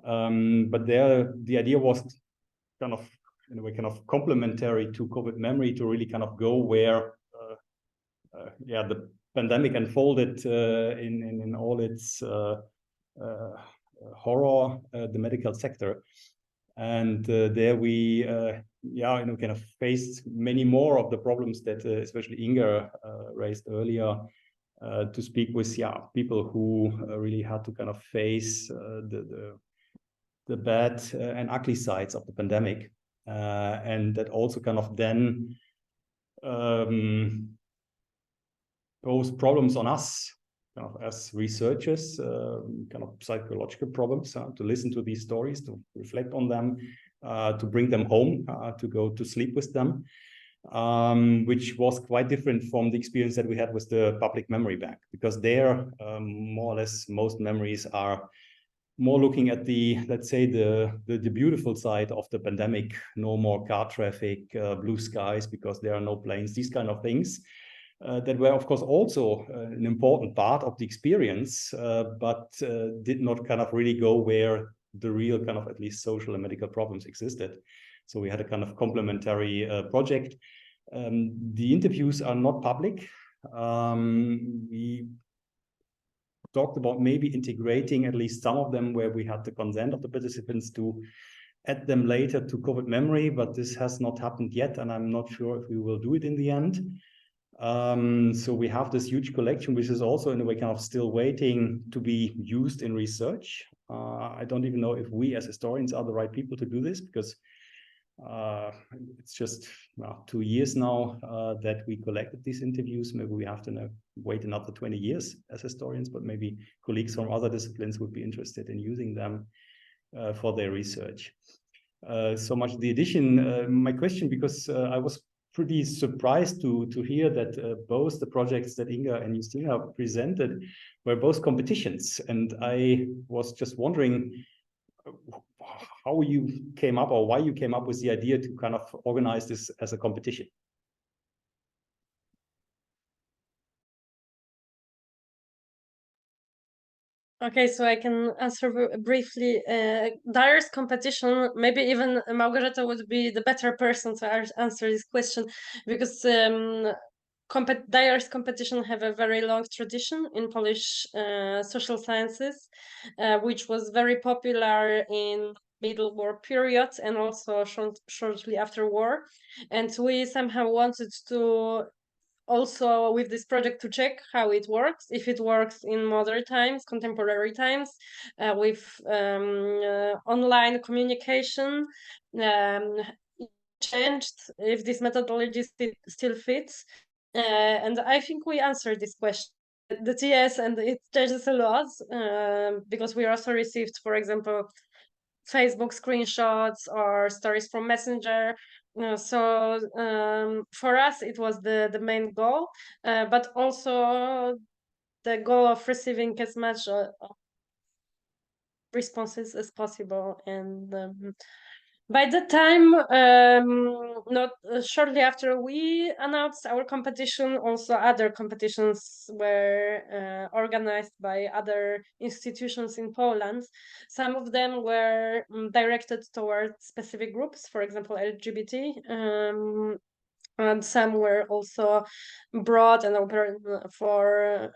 But there, the idea was kind of, in a way, kind of complementary to COVID memory to really kind of go where, the pandemic unfolded in all its horror, the medical sector. And there we, kind of faced many more of the problems that especially Inga raised earlier, to speak with people who really had to kind of face the bad and ugly sides of the pandemic. And that also kind of then pose problems on us kind of as researchers, kind of psychological problems, to listen to these stories, to reflect on them, to bring them home, to go to sleep with them, which was quite different from the experience that we had with the public memory bank, because there, more or less, most memories are more looking at the, let's say, the beautiful side of the pandemic. No more car traffic, blue skies because there are no planes, these kind of things that were, of course, also an important part of the experience, but did not kind of really go where the real kind of at least social and medical problems existed. So we had a kind of complementary project. The interviews are not public. We talked about maybe integrating at least some of them where we had the consent of the participants to add them later to COVID memory, but this has not happened yet, and I'm not sure if we will do it in the end. So we have this huge collection, which is also in a way kind of still waiting to be used in research. I don't even know if we as historians are the right people to do this, because it's just 2 years now that we collected these interviews. Maybe we have to wait another 20 years as historians, but maybe colleagues from other disciplines would be interested in using them for their research. So much the addition. My question, because I was pretty surprised to hear that both the projects that Inga and Justyna presented were both competitions. And I was just wondering how you came up, or why you came up with the idea to kind of organize this as a competition. Okay, so I can answer briefly. Dyer's competition, maybe even Małgorzata would be the better person to answer this question, because Dyer's competition have a very long tradition in Polish social sciences, which was very popular in Middle War period and also shortly after war. And we somehow wanted to also with this project to check how it works, if it works in modern times, contemporary times, with online communication, changed, if this methodology still fits. And I think we answered this question. That yes, and it changes a lot, because we also received, for example, Facebook screenshots or stories from Messenger. So for us, it was the main goal, but also the goal of receiving as much responses as possible. And by the time, not shortly after we announced our competition, also other competitions were organized by other institutions in Poland. Some of them were directed towards specific groups, for example, LGBT, and some were also broad and open for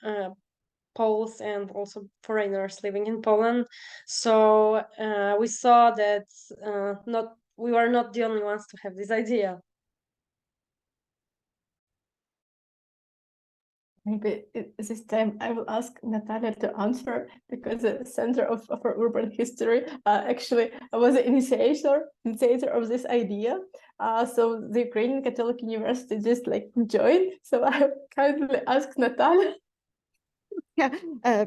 Poles and also foreigners living in Poland. So we saw that we were not the only ones to have this idea. Maybe this time I will ask Natalia to answer, because the Center for Urban History actually was the initiator of this idea. So the Ukrainian Catholic University just like joined. So I kindly ask Natalia. Yeah,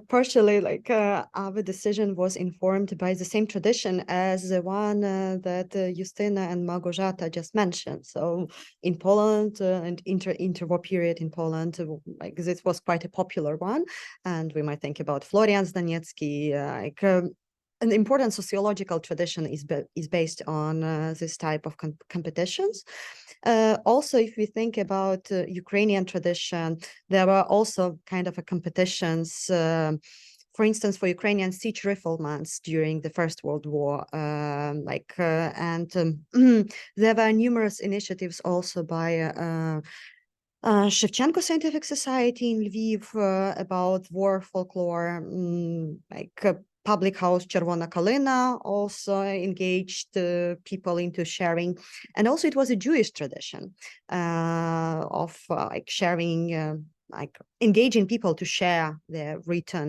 partially, like our decision was informed by the same tradition as the one that Justyna and Małgorzata just mentioned. So in Poland and interwar period in Poland, like this was quite a popular one, and we might think about Florian Znaniecki, an important sociological tradition is based on this type of competitions. Also, if we think about Ukrainian tradition, there were also kind of a competitions, for instance, for Ukrainian siege riflements during the First World War, there were numerous initiatives also by Shevchenko Scientific Society in Lviv about war folklore, public house Czerwona Kalina also engaged people into sharing. And also it was a Jewish tradition of sharing, engaging people to share their written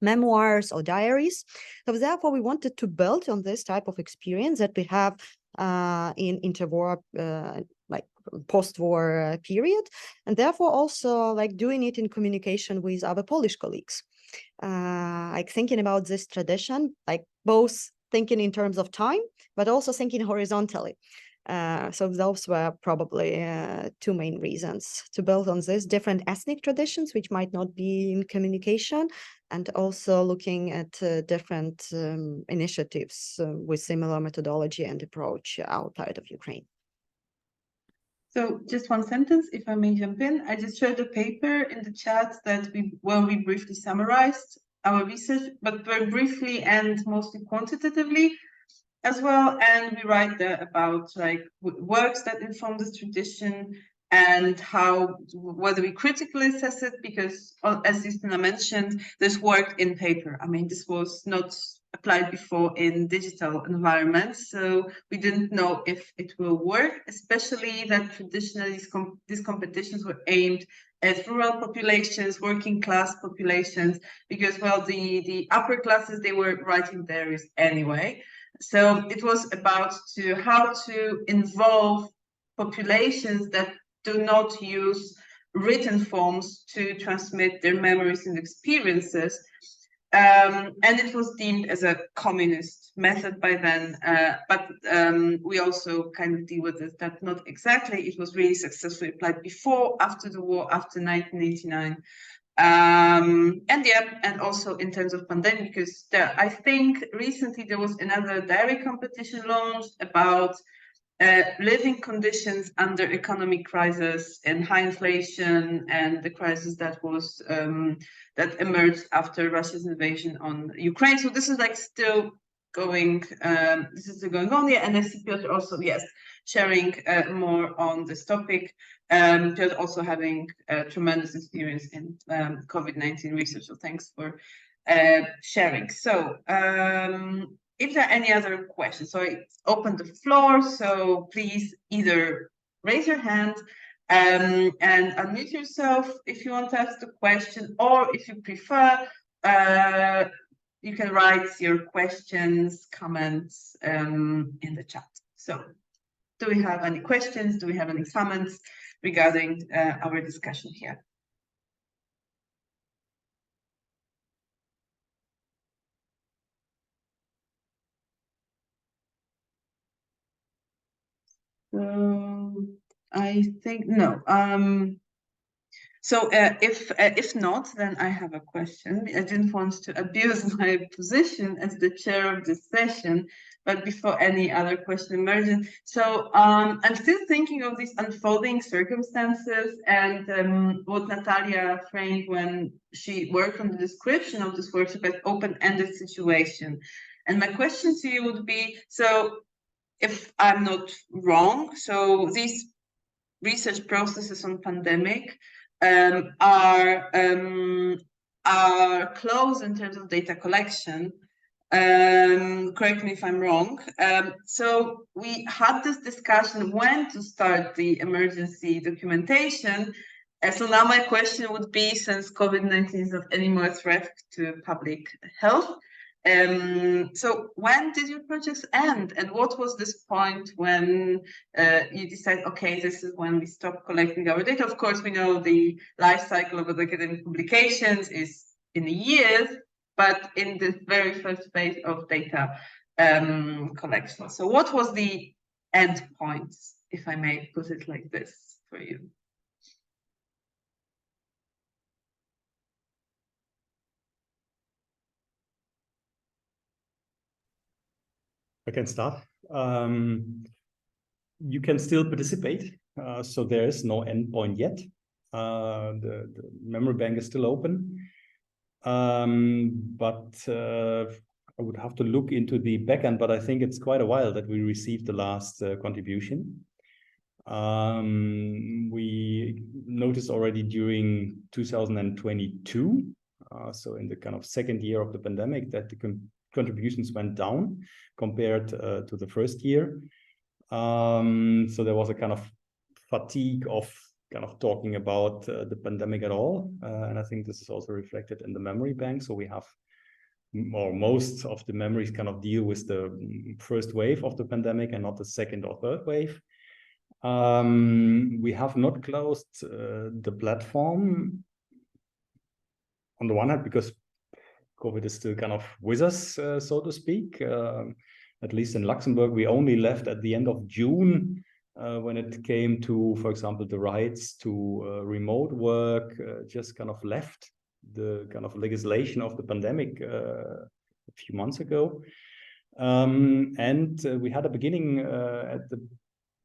memoirs or diaries. So therefore we wanted to build on this type of experience that we have in interwar, post-war period, and therefore also doing it in communication with our Polish colleagues. Thinking about this tradition, both thinking in terms of time, but also thinking horizontally. So those were probably two main reasons to build on this different ethnic traditions, which might not be in communication, and also looking at different initiatives with similar methodology and approach outside of Ukraine. So just one sentence, if I may jump in. I just shared a paper in the chat that we briefly summarized our research, but very briefly and mostly quantitatively as well. And we write there about works that inform this tradition and whether we critically assess it, because as Justyna mentioned, this worked in paper. I mean, this was not applied before in digital environments, so we didn't know if it will work, especially that traditionally these competitions were aimed at rural populations, working class populations, because the upper classes, they were writing diaries anyway. So it was about how to involve populations that do not use written forms to transmit their memories and experiences. And it was deemed as a communist method by then, but we also kind of deal with it that not exactly. It was really successfully applied before, after the war, after 1989. And also in terms of pandemic, because I think recently there was another diary competition launched about living conditions under economic crisis and high inflation, and the crisis that was that emerged after Russia's invasion on Ukraine. So this is still going. This is still going on. Yeah, and I see Piotr also sharing more on this topic. Piotr also having tremendous experience in COVID-19 research. So thanks for sharing. So. If there are any other questions, so I open the floor, so please either raise your hand and unmute yourself if you want to ask the question, or if you prefer, you can write your questions, comments in the chat. So do we have any questions? Do we have any comments regarding our discussion here? I think no. So if not, then I have a question. I didn't want to abuse my position as the chair of this session, but before any other question emerges, so I'm still thinking of these unfolding circumstances and what Natalia framed when she worked on the description of this workshop as open-ended situation. And my question to you would be, so if I'm not wrong, so these research processes on pandemic are close in terms of data collection. Correct me if I'm wrong. So we had this discussion when to start the emergency documentation, So now my question would be, since COVID-19 is not anymore a threat to public health, so when did your projects end, and what was this point when you decide, okay, this is when we stop collecting our data? Of course, we know the life cycle of academic publications is in years, but in the very first phase of data collection. So what was the end point, if I may put it like this for you? I can start. You can still participate, so there is no endpoint yet. The memory bank is still open, but I would have to look into the backend, but I think it's quite a while that we received the last contribution. We noticed already during 2022, so in the kind of second year of the pandemic, that the contributions went down compared to the first year. So there was a kind of fatigue of kind of talking about the pandemic at all. And I think this is also reflected in the memory bank. So we have, or most of the memories kind of deal with the first wave of the pandemic and not the second or third wave. We have not closed the platform on the one hand because COVID is still kind of with us, so to speak. At least in Luxembourg, we only left at the end of June when it came to, for example, the rights to remote work, just kind of left the kind of legislation of the pandemic a few months ago. And we had a beginning at the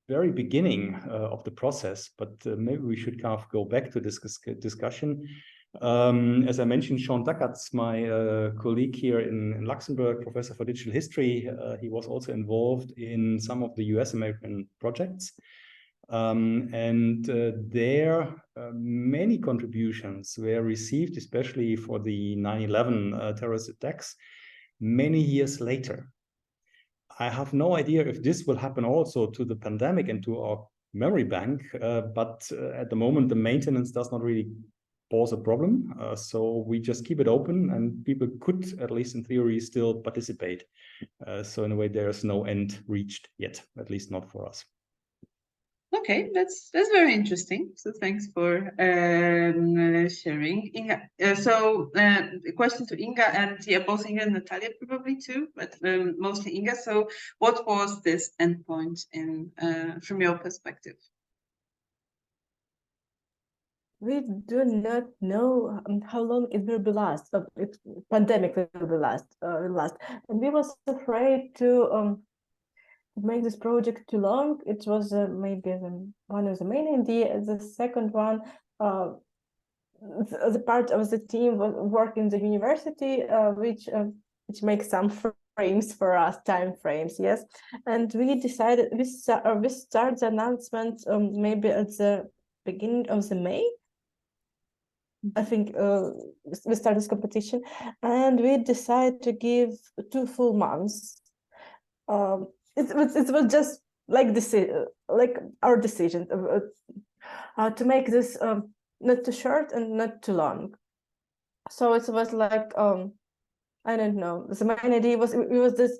very beginning of the process, but maybe we should kind of go back to this discussion. As I mentioned, Sean Duckert's my colleague here in Luxembourg, professor for digital history. He was also involved in some of the US-American projects. There, many contributions were received, especially for the 9/11 terrorist attacks, many years later. I have no idea if this will happen also to the pandemic and to our memory bank, but at the moment, the maintenance does not really pose a problem. So we just keep it open and people could, at least in theory, still participate. So in a way, there is no end reached yet, at least not for us. Okay, that's very interesting. So thanks for sharing, Inga. A question to Inga, and yeah, both Inga and Natalia probably too, but mostly Inga. So what was this endpoint in from your perspective? We do not know how long it will be last. Pandemic will be last. And we was afraid to make this project too long. It was maybe one of the main ideas. The second one, the part of the team work in the university, which makes some frames for us, time frames, yes. And we decided we start the announcement maybe at the beginning of the May. I think we started this competition, and we decided to give 2 full months. It was just like like our decision to make this not too short and not too long. So it was like I don't know. The main idea was it was this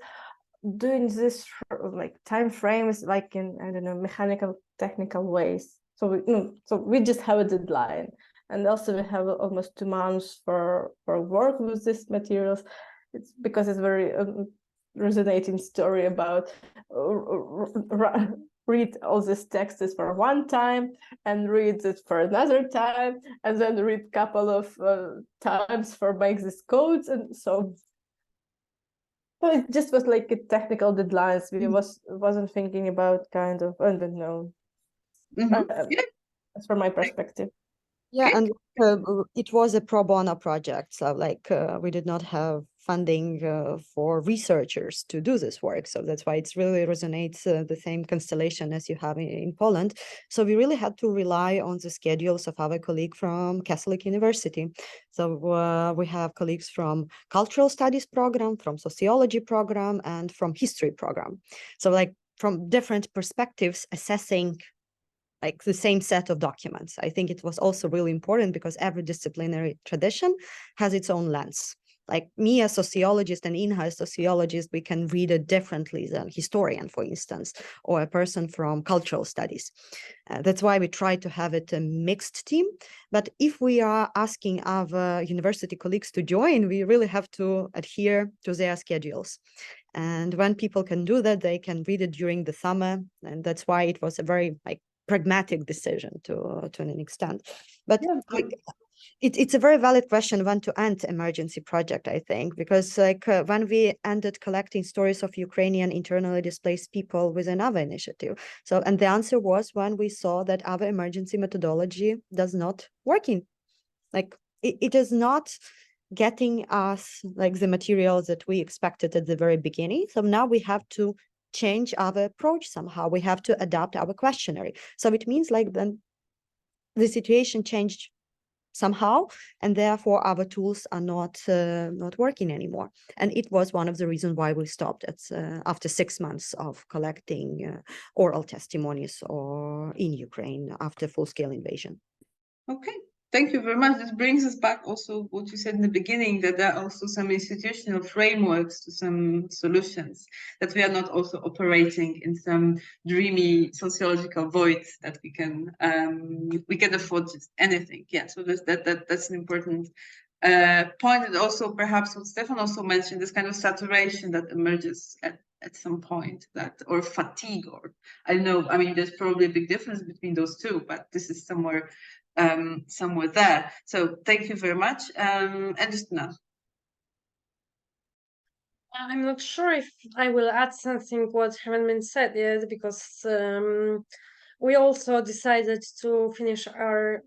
doing this like time frames like in I don't know mechanical technical ways. So we just have a deadline. And also we have almost 2 months for work with these materials. It's because it's very resonating story about read all these texts for one time and read it for another time and then read a couple of times for make these codes. And so it just was like a technical deadlines. We wasn't thinking about kind of, I don't know. That's from my perspective. Yeah, and it was a pro bono project, so like we did not have funding for researchers to do this work, so that's why it really resonates the same constellation as you have in Poland. So we really had to rely on the schedules of our colleague from Catholic University. So we have colleagues from cultural studies program, from sociology program, and from history program. So like from different perspectives, assessing like the same set of documents. I think it was also really important because every disciplinary tradition has its own lens. Like me as sociologist and Inga as sociologist, we can read it differently than historian, for instance, or a person from cultural studies. That's why we try to have it a mixed team. But if we are asking our university colleagues to join, we really have to adhere to their schedules. And when people can do that, they can read it during the summer. And that's why it was a very pragmatic decision to an extent. But yeah. It's a very valid question when to end emergency project, I think, because when we ended collecting stories of Ukrainian internally displaced people with another initiative. So, and the answer was when we saw that our emergency methodology does not working. Like it is not getting us like the materials that we expected at the very beginning. So now we have to change our approach somehow. We have to adapt our questionnaire. So it means like then the situation changed somehow, and therefore our tools are not working anymore. And it was one of the reasons why we stopped after 6 months of collecting oral testimonies or in Ukraine after full-scale invasion. Okay, thank you very much. This brings us back also what you said in the beginning, that there are also some institutional frameworks to some solutions, that we are not also operating in some dreamy sociological voids that we can afford just anything. Yeah, so that's an important point. And also perhaps what Stefan also mentioned, this kind of saturation that emerges at some point, that, or fatigue, or I don't know, I mean, there's probably a big difference between those two, but this is somewhere there. So thank you very much. And Justyna. I'm not sure if I will add something what haven't been said yet, because we also decided to finish our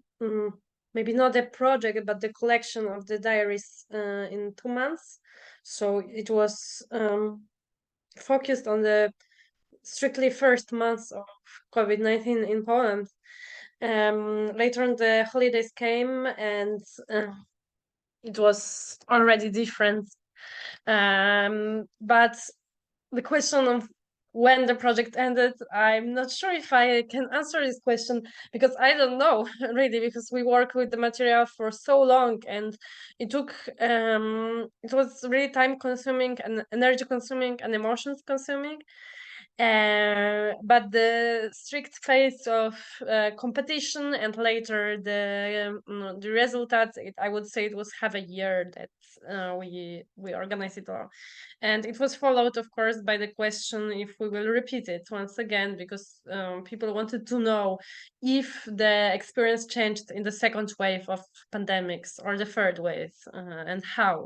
maybe not a project, but the collection of the diaries in 2 months. So it was focused on the strictly first months of COVID-19 in Poland. Later on, the holidays came, and it was already different. But the question of when the project ended, I'm not sure if I can answer this question, because I don't know really, because we worked with the material for so long, and it took it was really time consuming and energy consuming and emotions consuming. But the strict phase of competition and later the results, I would say it was half a year that we organized it all, and it was followed, of course, by the question if we will repeat it once again, because people wanted to know if the experience changed in the second wave of pandemics or the third wave, and how.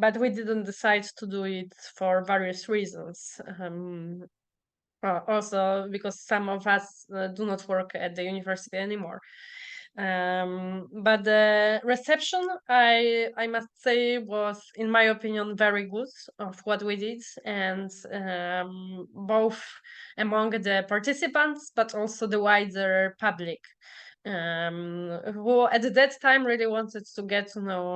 But we didn't decide to do it for various reasons. Also because some of us do not work at the university anymore. But the reception, I must say, was, in my opinion, very good of what we did, and both among the participants, but also the wider public, who at that time really wanted to get to know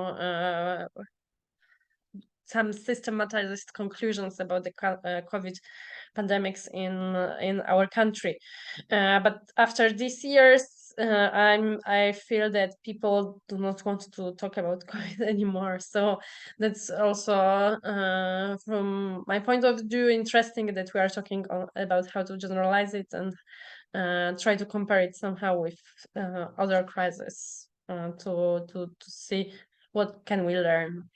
some systematized conclusions about the COVID pandemics in our country. But after these years, I feel that people do not want to talk about COVID anymore. So that's also, from my point of view, interesting that we are talking about how to generalize it and try to compare it somehow with other crises, to see what can we learn.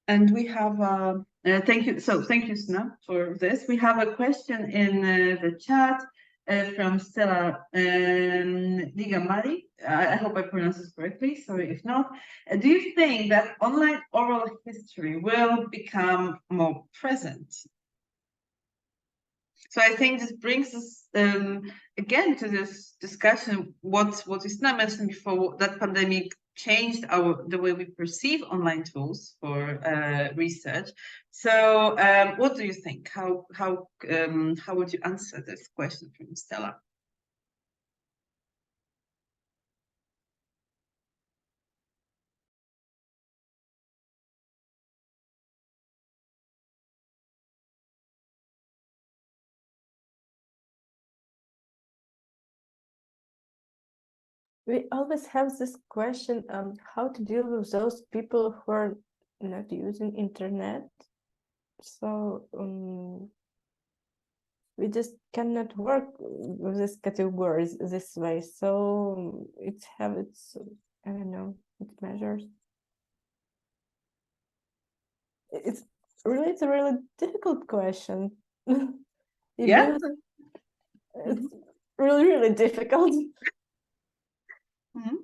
And we have thank you. So thank you, Sna, for this. We have a question in the chat from Stella Ligamari. I hope I pronounced this correctly. Sorry if not. Do you think that online oral history will become more present? So I think this brings us again to this discussion. What Justyna mentioned before, that pandemic changed the way we perceive online tools for research. So what do you think? How would you answer this question from Stella? We always have this question, how to deal with those people who are not using internet. So we just cannot work with these categories this way. So it's have its, I don't know, its measures. It's a really difficult question. Yeah. It's really, really difficult. Mhm.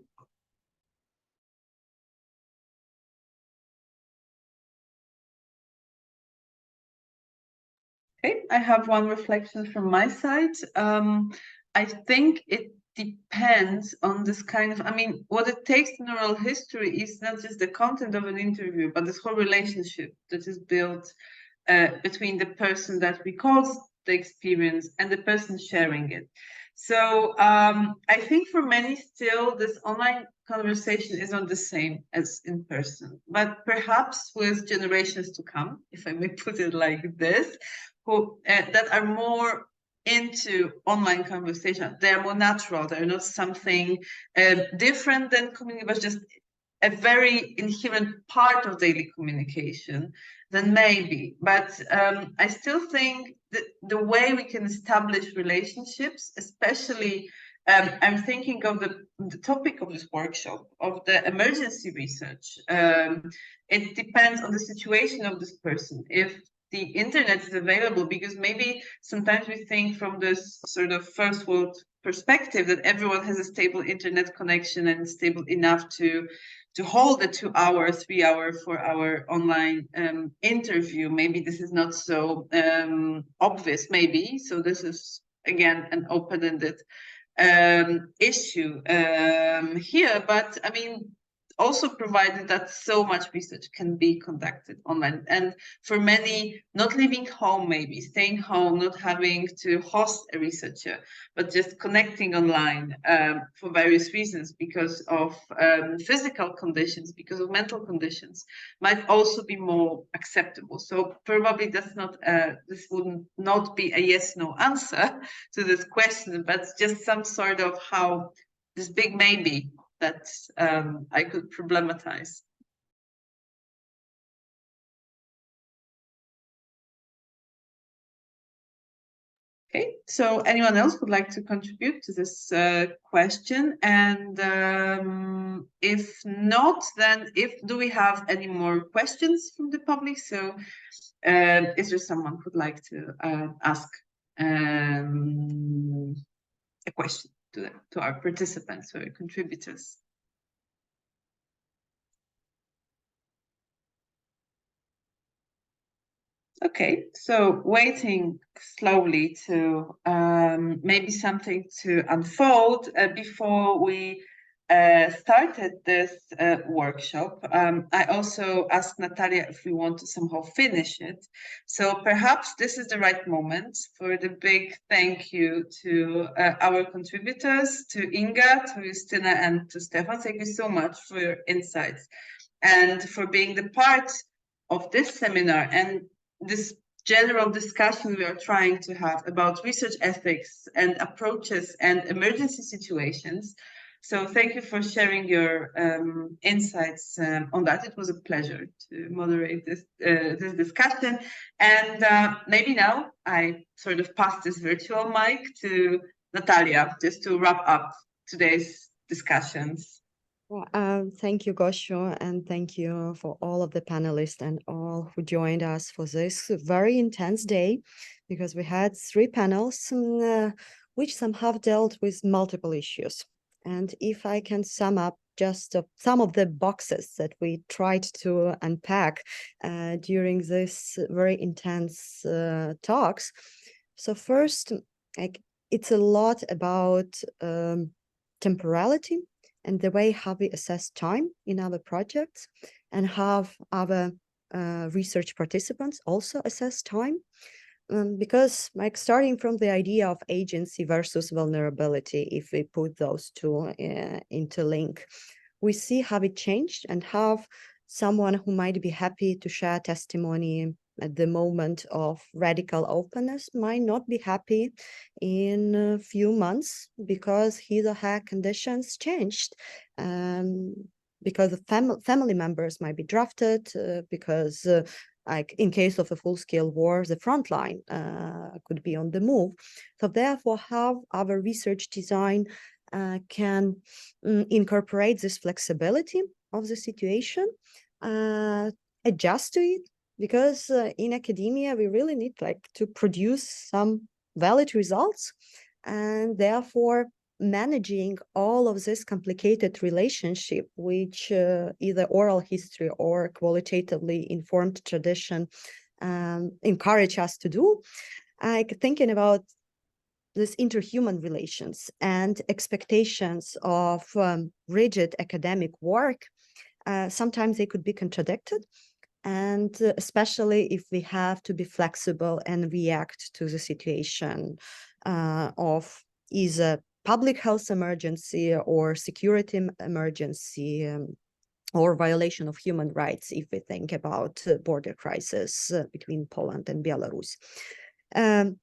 Okay, I have one reflection from my side. I think it depends on this kind of, I mean, what it takes in oral history is not just the content of an interview, but this whole relationship that is built between the person that recalls the experience and the person sharing it. So I think for many still, this online conversation is not the same as in person, but perhaps with generations to come, if I may put it like this, who that are more into online conversation. They are more natural. They're not something different than community, but just a very inherent part of daily communication, then maybe. But I still think that the way we can establish relationships, especially, I'm thinking of the topic of this workshop, of the emergency research. It depends on the situation of this person. If the internet is available, because maybe sometimes we think from this sort of first world perspective that everyone has a stable internet connection and stable enough to hold a 2 hour, 3 hour, 4 hour online interview. Maybe this is not so obvious, maybe. So this is, again, an open-ended issue here. But I mean, also provided that so much research can be conducted online. And for many, not leaving home, maybe staying home, not having to host a researcher, but just connecting online for various reasons, because of physical conditions, because of mental conditions, might also be more acceptable. So probably that's not, this would not be a yes/no answer to this question, but just some sort of how this big maybe that I could problematize. Okay, so anyone else would like to contribute to this question? And if not, then do we have any more questions from the public? So is there someone who'd like to ask a question to our participants or contributors? Okay, so waiting slowly to maybe something to unfold before we started this workshop. I also asked Natalia if we want to somehow finish it. So perhaps this is the right moment for the big thank you to our contributors, to Inga, to Justyna, and to Stefan. Thank you so much for your insights and for being the part of this seminar and this general discussion we are trying to have about research ethics and approaches and emergency situations. So thank you for sharing your insights on that. It was a pleasure to moderate this discussion. And maybe now I sort of pass this virtual mic to Natalia, just to wrap up today's discussions. Thank you, Gosho, and thank you for all of the panelists and all who joined us for this very intense day, because we had 3 panels, which somehow dealt with multiple issues. And if I can sum up just some of the boxes that we tried to unpack during this very intense talks. So first, it's a lot about temporality and the way how we assess time in our projects, and how our research participants also assess time. Because starting from the idea of agency versus vulnerability, if we put those two into link, we see how it changed, and how someone who might be happy to share testimony at the moment of radical openness might not be happy in a few months because his or her conditions changed. Because the family members might be drafted, because like in case of a full-scale war, the front line could be on the move. So therefore, how our research design can incorporate this flexibility of the situation, adjust to it, because in academia, we really need to produce some valid results, and therefore managing all of this complicated relationship, which either oral history or qualitatively informed tradition encourage us to do, like thinking about this interhuman relations and expectations of rigid academic work, sometimes they could be contradicted. And especially if we have to be flexible and react to the situation of either public health emergency or security emergency, or violation of human rights, if we think about border crisis between Poland and Belarus.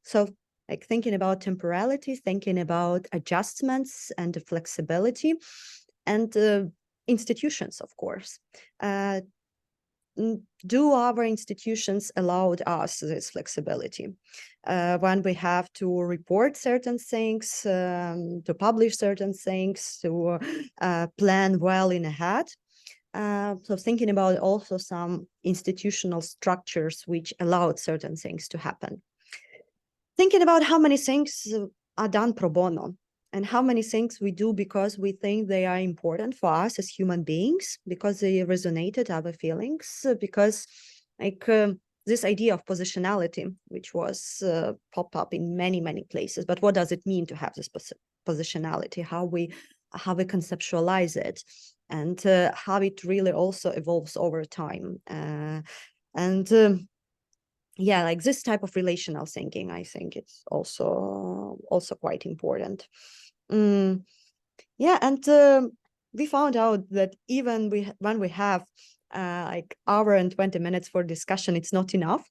So like thinking about temporality, thinking about adjustments and the flexibility, and institutions, of course. Do our institutions allow us this flexibility? When we have to report certain things, to publish certain things, to plan well in ahead. So thinking about also some institutional structures which allowed certain things to happen. Thinking about how many things are done pro bono, and how many things we do because we think they are important for us as human beings, because they resonated our feelings, because like this idea of positionality, which was pop up in many, many places. But what does it mean to have this positionality? How we conceptualize it, and how it really also evolves over time. Yeah, like this type of relational thinking, I think it's also quite important. Yeah, and we found out that even when we have like hour and 20 minutes for discussion, it's not enough.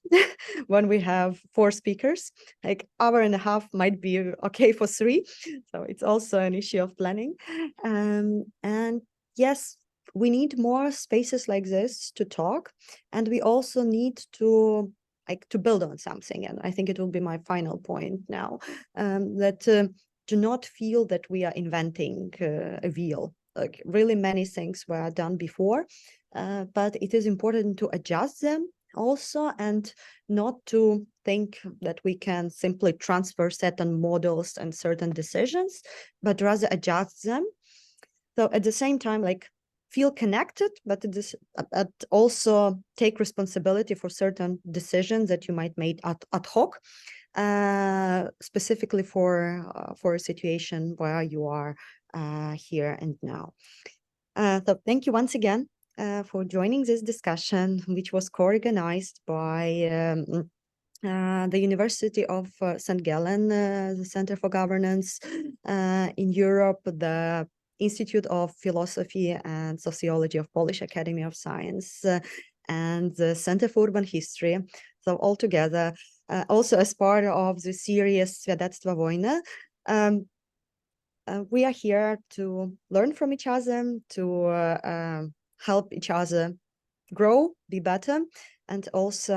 When we have 4 speakers, like hour and a half might be okay for 3. So it's also an issue of planning. And yes, we need more spaces like this to talk, and we also need to build on something. And I think it will be my final point now, that do not feel that we are inventing a wheel. Like really many things were done before, but it is important to adjust them also, and not to think that we can simply transfer certain models and certain decisions, but rather adjust them. So at the same time, like feel connected, but also take responsibility for certain decisions that you might make ad hoc, specifically for a situation where you are here and now. So thank you once again for joining this discussion, which was co-organized by the University of St. Gallen, the Center for Governance in Europe, the Institute of Philosophy and Sociology of Polish Academy of Science, and the Center for Urban History. So all together, also as part of the series Świadectwa Wojny, we are here to learn from each other, to help each other grow, be better, and also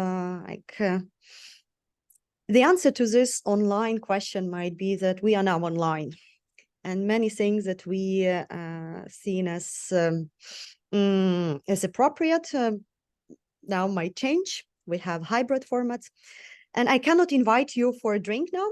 the answer to this online question might be that we are now online, and many things that we seen as appropriate now might change. We have hybrid formats, and I cannot invite you for a drink now,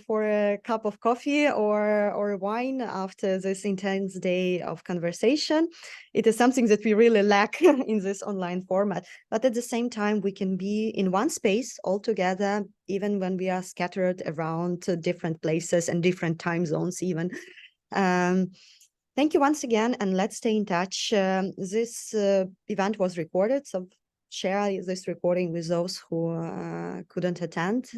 for a cup of coffee or wine after this intense day of conversation. It is something that we really lack in this online format. But at the same time, we can be in one space all together, even when we are scattered around different places and different time zones even. Thank you once again, and let's stay in touch. This event was recorded, so share this recording with those who couldn't attend.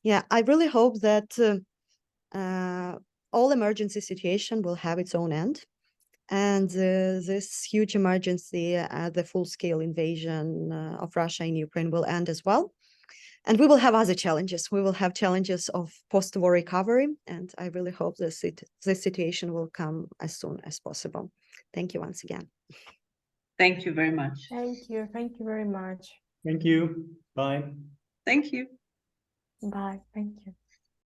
Yeah, I really hope that all emergency situation will have its own end, And this huge emergency, the full-scale invasion of Russia in Ukraine will end as well. And we will have other challenges. We will have challenges of post-war recovery. And I really hope this situation will come as soon as possible. Thank you once again. Thank you very much. Thank you. Thank you very much. Thank you. Bye. Thank you. Bye. Thank you.